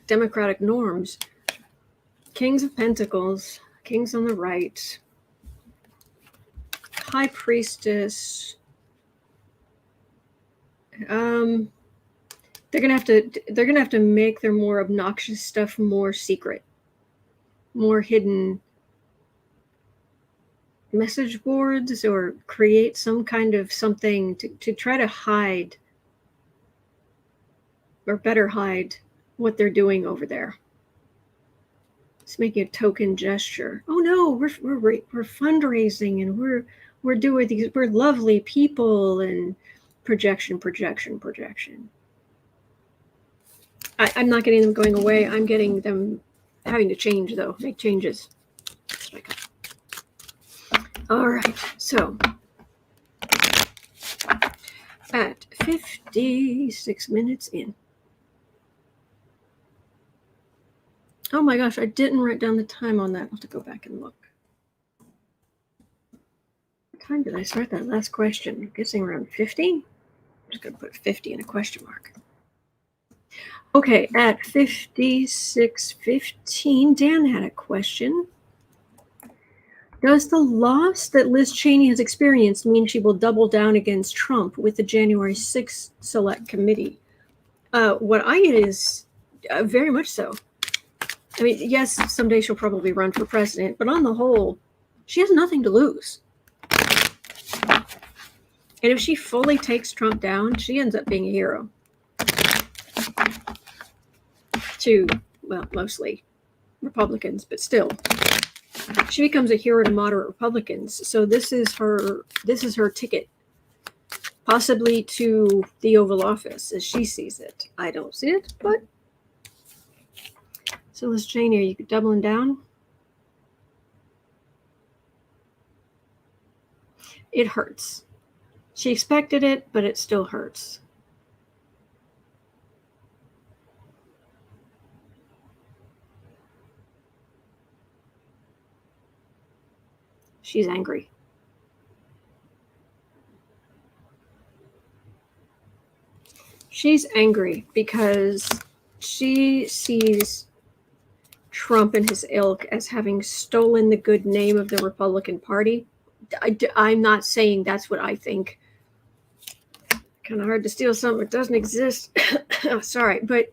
democratic norms. Kings of Pentacles, Kings on the right, High Priestess, They're gonna have to make their more obnoxious stuff more secret, more hidden message boards, or create some kind of something to try to hide, or better hide, what they're doing over there. It's making a token gesture. Oh no, we're fundraising, and we're doing these. We're lovely people, and projection. I'm not getting them going away. I'm getting them having to change, though. Make changes. All right. So at 56 minutes in. Oh my gosh, I didn't write down the time on that. I'll have to go back and look. What time did I start that last question? I'm guessing around 50. I'm just going to put 50 in a question mark. Okay, at 56:15, Dan had a question. Does the loss that Liz Cheney has experienced mean she will double down against Trump with the January 6th Select Committee? What I get is very much so. I mean, yes, someday she'll probably run for president, but on the whole, she has nothing to lose. And if she fully takes Trump down, she ends up being a hero. To, well, mostly Republicans, but still. She becomes a hero to moderate Republicans. So this is her ticket, possibly to the Oval Office, as she sees it. I don't see it, but so Liz Cheney, are you doubling down? It hurts. She expected it, but it still hurts. She's angry. She's angry because she sees Trump and his ilk as having stolen the good name of the Republican Party. I'm not saying that's what I think. Kind of hard to steal something that doesn't exist. Sorry, but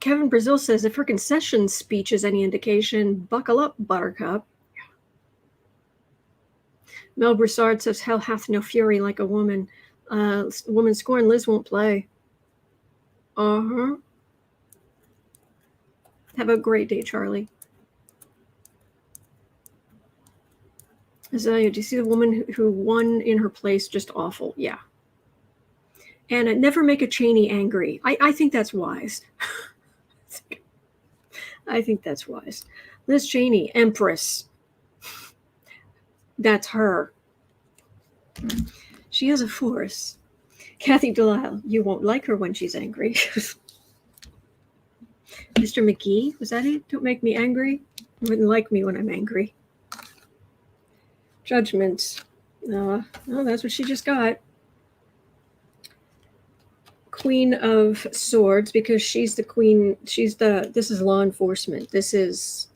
Kevin Brazil says, if her concession speech is any indication, buckle up, Buttercup. Mel Broussard says, hell hath no fury like a woman. Woman scorn, Liz won't play. Have a great day, Charlie. Azalea, do you see the woman who won in her place? Just awful. Yeah. And never make a Cheney angry. I think that's wise. I think that's wise. Liz Cheney, Empress. That's her. She has a force. Kathy Delisle, you won't like her when she's angry. Mr. McGee, was that it? Don't make me angry. You wouldn't like me when I'm angry. Judgment. No, that's what she just got. Queen of Swords, because she's the queen. This is law enforcement. This is,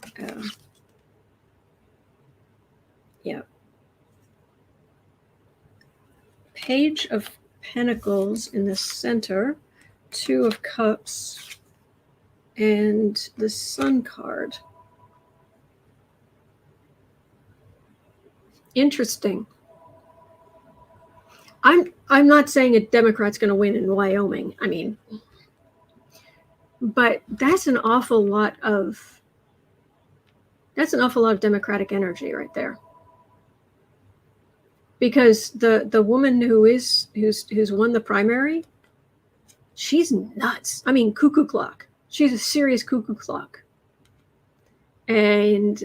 yeah. Page of Pentacles in the center, Two of Cups, and the Sun card. Interesting. I'm not saying a Democrat's going to win in Wyoming. I mean, but that's an awful lot of Democratic energy right there. Because the woman who's won the primary, she's nuts. I mean, cuckoo clock. She's a serious cuckoo clock. And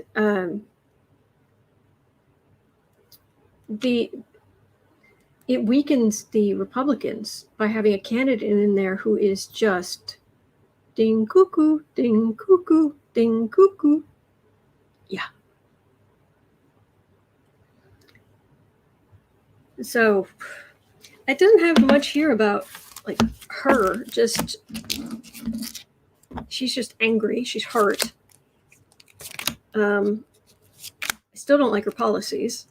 it weakens the Republicans by having a candidate in there who is just ding cuckoo, ding cuckoo, ding cuckoo. Yeah. So it doesn't have much here about like her. Just she's just angry. She's hurt. I still don't like her policies.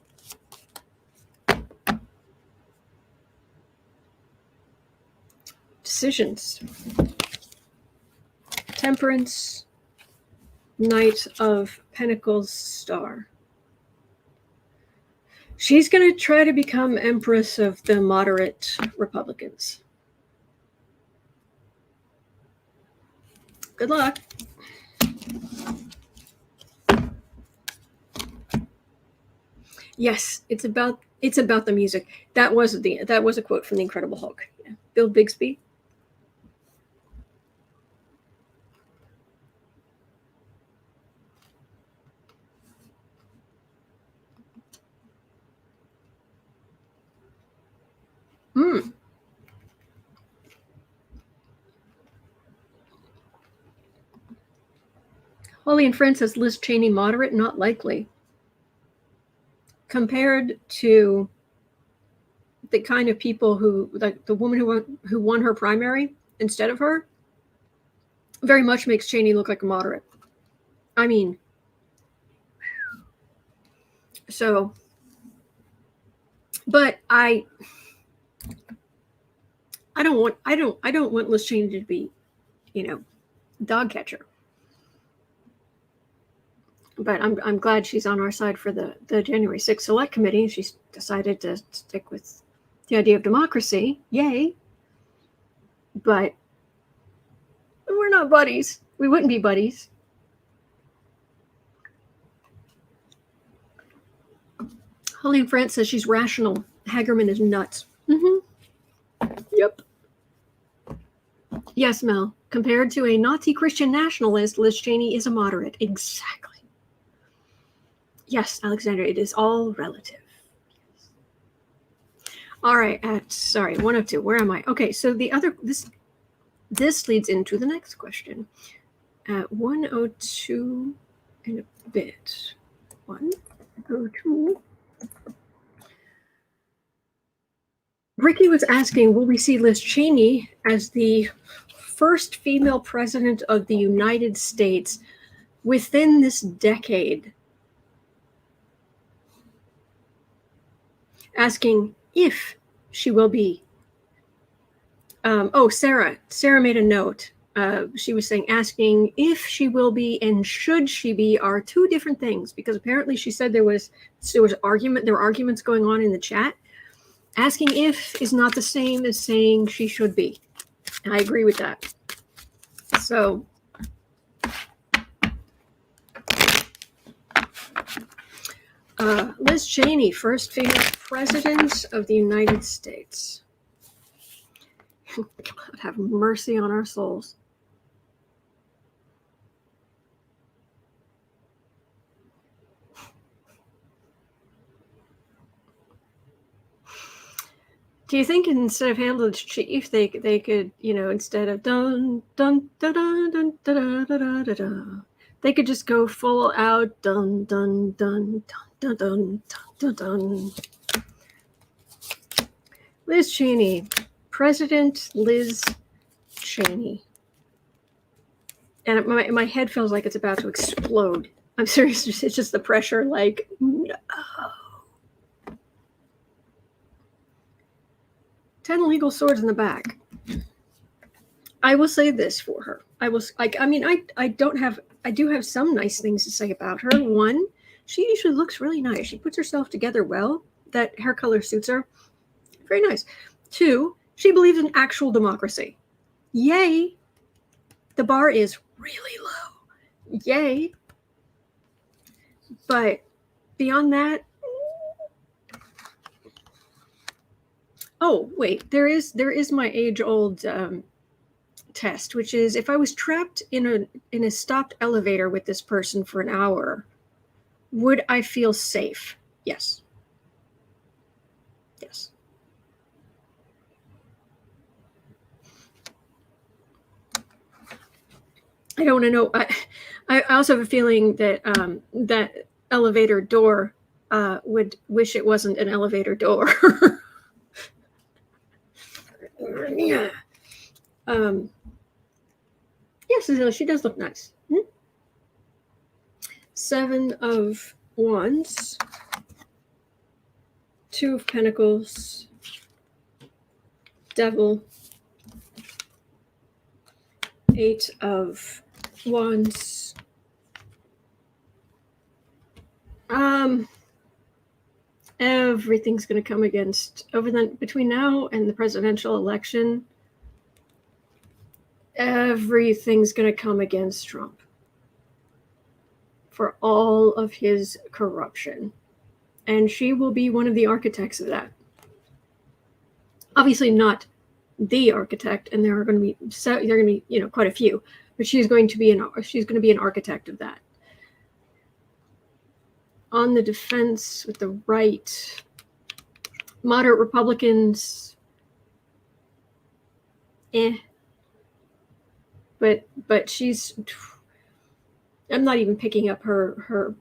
decisions. Temperance, Knight of Pentacles, Star. She's going to try to become Empress of the moderate Republicans. Good luck. Yes, it's about the music. That was a quote from The Incredible Hulk. Yeah. Bill Bixby. Holly and Fred says Liz Cheney moderate, not likely. Compared to the kind of people who, like the woman who won her primary instead of her, very much makes Cheney look like a moderate. I mean, so, but I don't want Liz Cheney to be, dog catcher. But I'm glad she's on our side for the January 6th Select Committee. She's decided to stick with the idea of democracy. Yay. But we're not buddies. We wouldn't be buddies. Holly and France says she's rational. Hagerman is nuts. Yep. Yes, Mel. Compared to a Nazi Christian nationalist, Liz Cheney is a moderate. Exactly. Yes, Alexander, it is all relative. All right, sorry, 102. Where am I? Okay, so this leads into the next question. At 102 and a bit. 102. Ricky was asking, will we see Liz Cheney as the first female president of the United States within this decade? Asking if she will be. Sarah made a note. She was saying, asking if she will be and should she be are two different things, because apparently she said there were arguments going on in the chat. Asking if is not the same as saying she should be. And I agree with that. So Liz Cheney, first female president of the United States. God have mercy on our souls. Do you think instead of Hail to the Chief, they could, instead of dun dun dun dun dun dun dun dun dun, they could just go full out dun dun dun dun dun dun dun dun. Liz Cheney, President Liz Cheney, and my head feels like it's about to explode. I'm serious. It's just the pressure. Like, no. 10 legal swords in the back. I will say this for her. I do have some nice things to say about her. One, she usually looks really nice. She puts herself together well. That hair color suits her. Very nice. Two, she believes in actual democracy. Yay. The bar is really low. Yay. But beyond that, oh, wait, there is my age-old test, which is if I was trapped in a stopped elevator with this person for an hour, would I feel safe? Yes. Yes. I don't want to know. I also have a feeling that that elevator door would wish it wasn't an elevator door. Yeah. Yes, she does look nice. 7 of Wands, 2 of Pentacles, Devil, Eight of Wands. Everything's going to come against between now and the presidential election. Everything's going to come against Trump for all of his corruption. And she will be one of the architects of that. Obviously not the architect, and there are going to be quite a few, but she's going to be an architect of that. On the defense with the right, moderate Republicans, but she's, I'm not even picking up her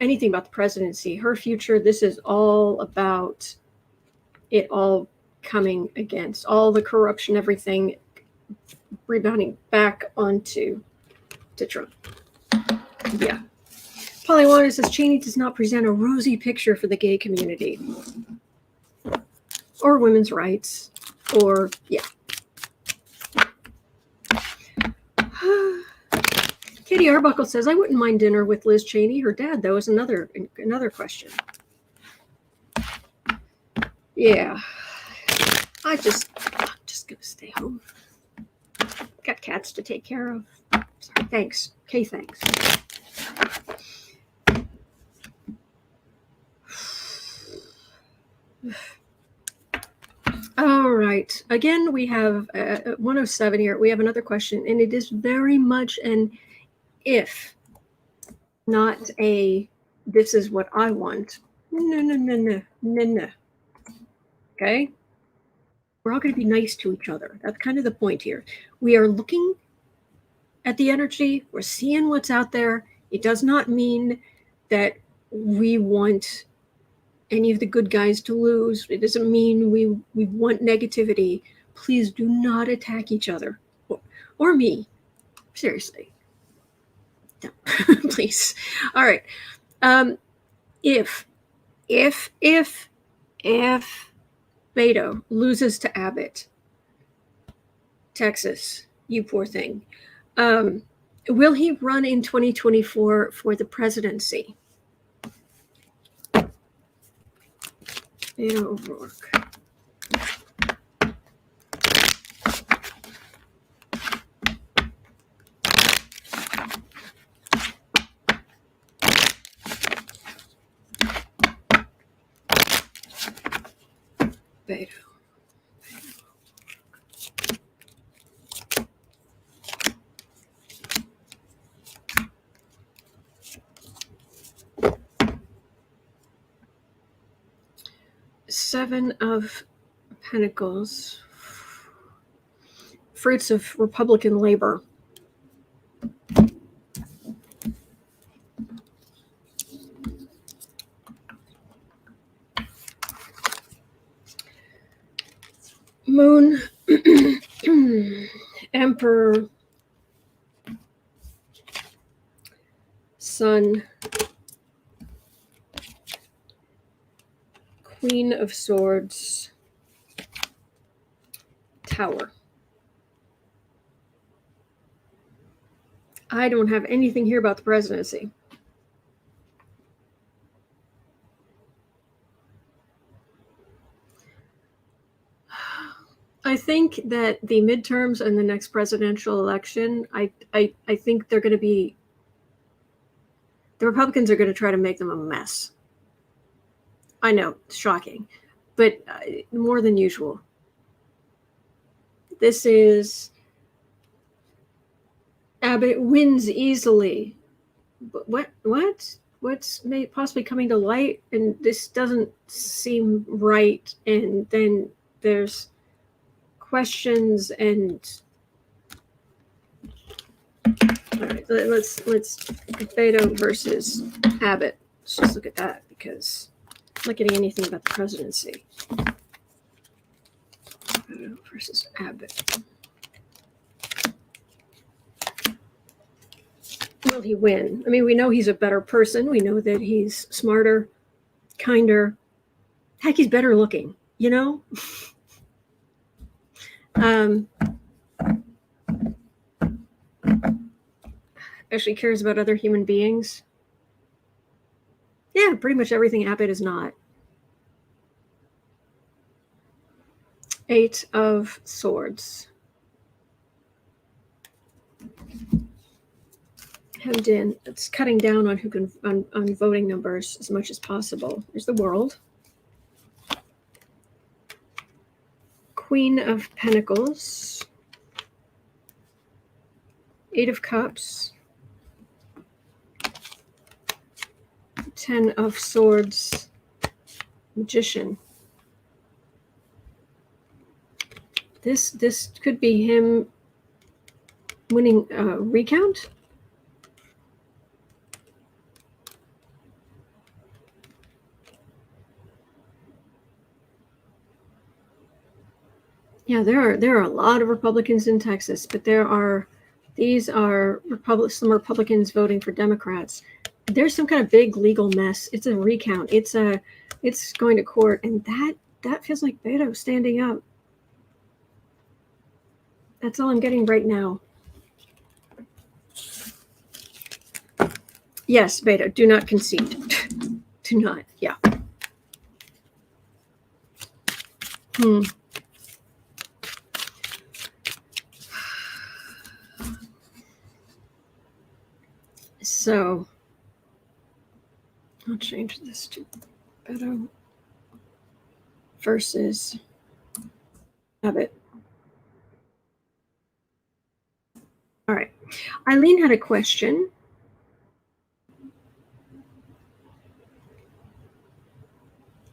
anything about the presidency, her future. This is all about it all coming against all the corruption, everything rebounding back onto Trump. Yeah. Polywater says Cheney does not present a rosy picture for the gay community or women's rights, or yeah. Katie Arbuckle says, I wouldn't mind dinner with Liz Cheney. Her dad, though, is another question. Yeah. I'm just going to stay home. Got cats to take care of. Sorry, thanks. Okay, thanks. All right. Again, we have 107 here. We have another question, and it is very much an if, not a this is what I want. No. Okay? We're all going to be nice to each other. That's kind of the point here. We are looking at the energy. We're seeing what's out there. It does not mean that we want any of the good guys to lose. It doesn't mean we want negativity. Please do not attack each other or me. Seriously. No, please. All right. If Beto loses to Abbott, Texas, you poor thing, will he run in 2024 for the presidency? Beto O'Rourke. Beto. Seven of Pentacles. Fruits of Republican labor. Moon, Emperor, Sun, Queen of Swords, Tower. I don't have anything here about the presidency. I think that the midterms and the next presidential election, I think they're going to be, the Republicans are going to try to make them a mess. I know, it's shocking, but more than usual. This is, Abbott wins easily. But what's possibly coming to light? And this doesn't seem right. And then there's questions and all right, let's Beto versus Abbott. Let's just look at that because I'm not getting anything about the presidency. Beto versus Abbott. Will he win? I mean, we know he's a better person. We know that he's smarter, kinder. Heck, he's better looking, you know? actually cares about other human beings. Yeah, pretty much everything Abbott is not. 8 of Swords. Hemmed in. It's cutting down on who can on voting numbers as much as possible. There's the World. Queen of Pentacles. 8 of Cups. 10 of Swords. Magician. This could be him winning a recount. Yeah, there are a lot of Republicans in Texas, but these are some Republicans voting for Democrats. There's some kind of big legal mess. It's a recount. It's going to court, and that feels like Beto standing up. That's all I'm getting right now. Yes, Beto, do not concede. Do not. Yeah. So I'll change this to Beto versus Abbott. All right. Eileen had a question.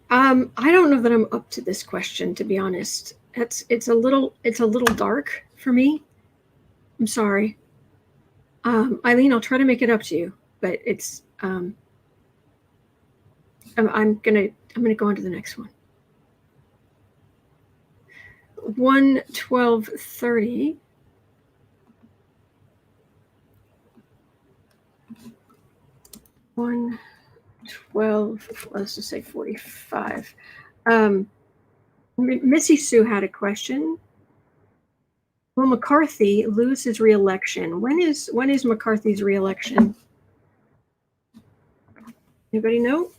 I don't know that I'm up to this question, to be honest. It's a little dark for me. I'm sorry. Eileen, I'll try to make it up to you, but it's I'm gonna go on to the next one. 1/12/30. Let's just say 45. Missy Sue had a question. Will McCarthy lose his re-election? When is McCarthy's re-election? Anybody know?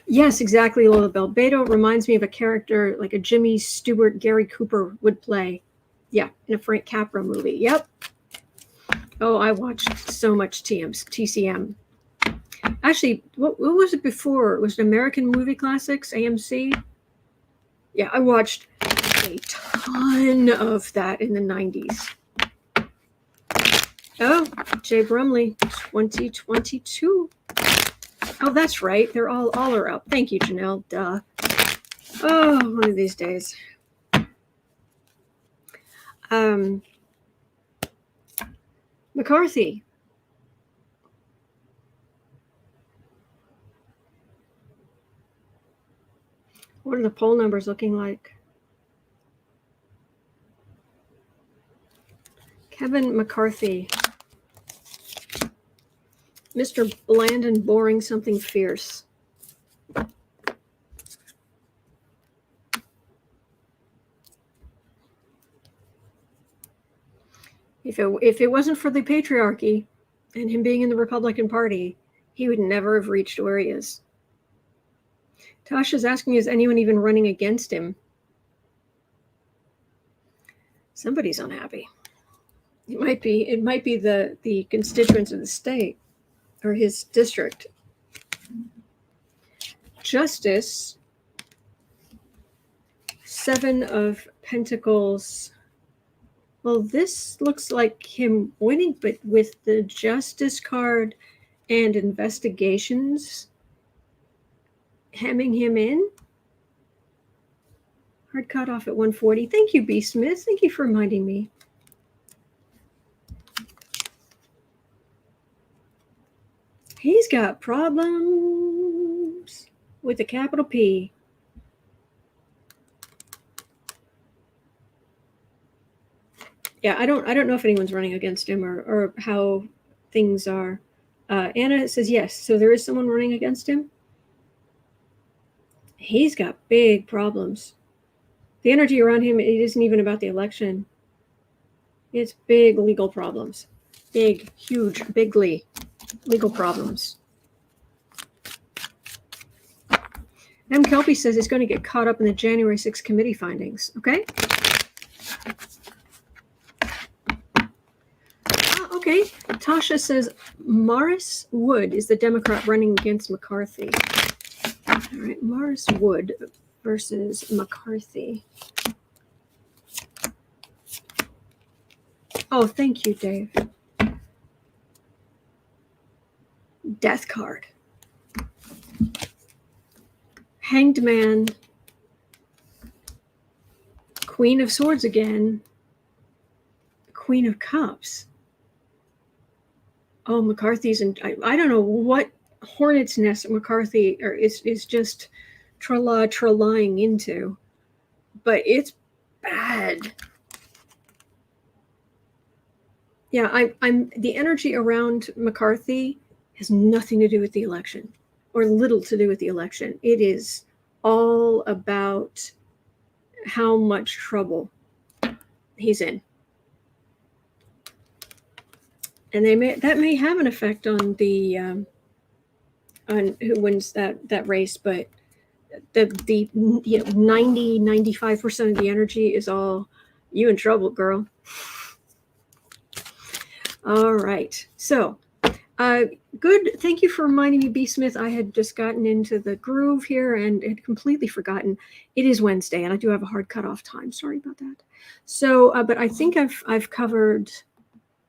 Yes, exactly, Lola Bell. Beto reminds me of a character like a Jimmy Stewart, Gary Cooper would play. Yeah, in a Frank Capra movie. Yep. Oh, I watched so much TCM. Actually, what was it before? Was it American Movie Classics, AMC? Yeah, I watched a ton of that in the 90s. Oh, Jay Brumley, 2022. Oh, that's right. They're all are up. Thank you, Janelle. Duh. Oh, one of these days. McCarthy. What are the poll numbers looking like? Kevin McCarthy. Mr. Bland and Boring Something Fierce. If it wasn't for the patriarchy and him being in the Republican Party, he would never have reached where he is. Tasha's asking, is anyone even running against him? Somebody's unhappy. It might be the constituents of the state or his district. Justice, 7 of Pentacles. Well, this looks like him winning, but with the Justice card and investigations hemming him in. Hard cut off at 140. Thank you, B. Smith. Thank you for reminding me. He's got problems with a capital P. Yeah, I don't know if anyone's running against him or how things are. Anna says yes. So there is someone running against him. He's got big problems. The energy around him, it isn't even about the election. It's big legal problems. big, huge, bigly legal problems. M. Kelpie says he's going to get caught up in the January 6th committee findings. Okay. Okay. Tasha says Morris Wood is the Democrat running against McCarthy. All right. Morris Wood versus McCarthy. Oh, thank you, Dave. Death card. Hanged Man. Queen of Swords again. Queen of Cups. Oh, McCarthy's in. I don't know what hornet's nest McCarthy is just trolling into, but it's bad. Yeah, I'm the energy around McCarthy has nothing to do with the election, or little to do with the election. It is all about how much trouble he's in. And that may have an effect on the on who wins that race, but the 90-95% of the energy is all you in trouble, girl. All right, so good. Thank you for reminding me, B. Smith. I had just gotten into the groove here and had completely forgotten. It is Wednesday, and I do have a hard cutoff time. Sorry about that. So, but I think I've covered.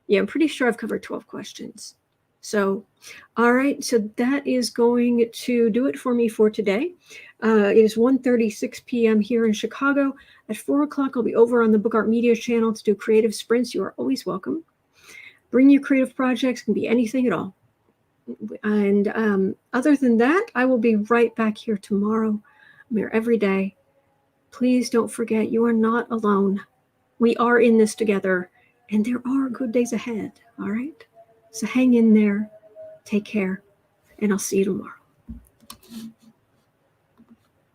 Yeah, I'm pretty sure I've covered 12 questions. So, all right. So that is going to do it for me for today. It is 1:36 p.m. here in Chicago. At 4 o'clock, I'll be over on the Book Art Media channel to do creative sprints. You are always welcome. Bring your creative projects, can be anything at all. And other than that, I will be right back here tomorrow. I'm here every day. Please don't forget, you are not alone. We are in this together. And there are good days ahead, all right? So hang in there, take care, and I'll see you tomorrow.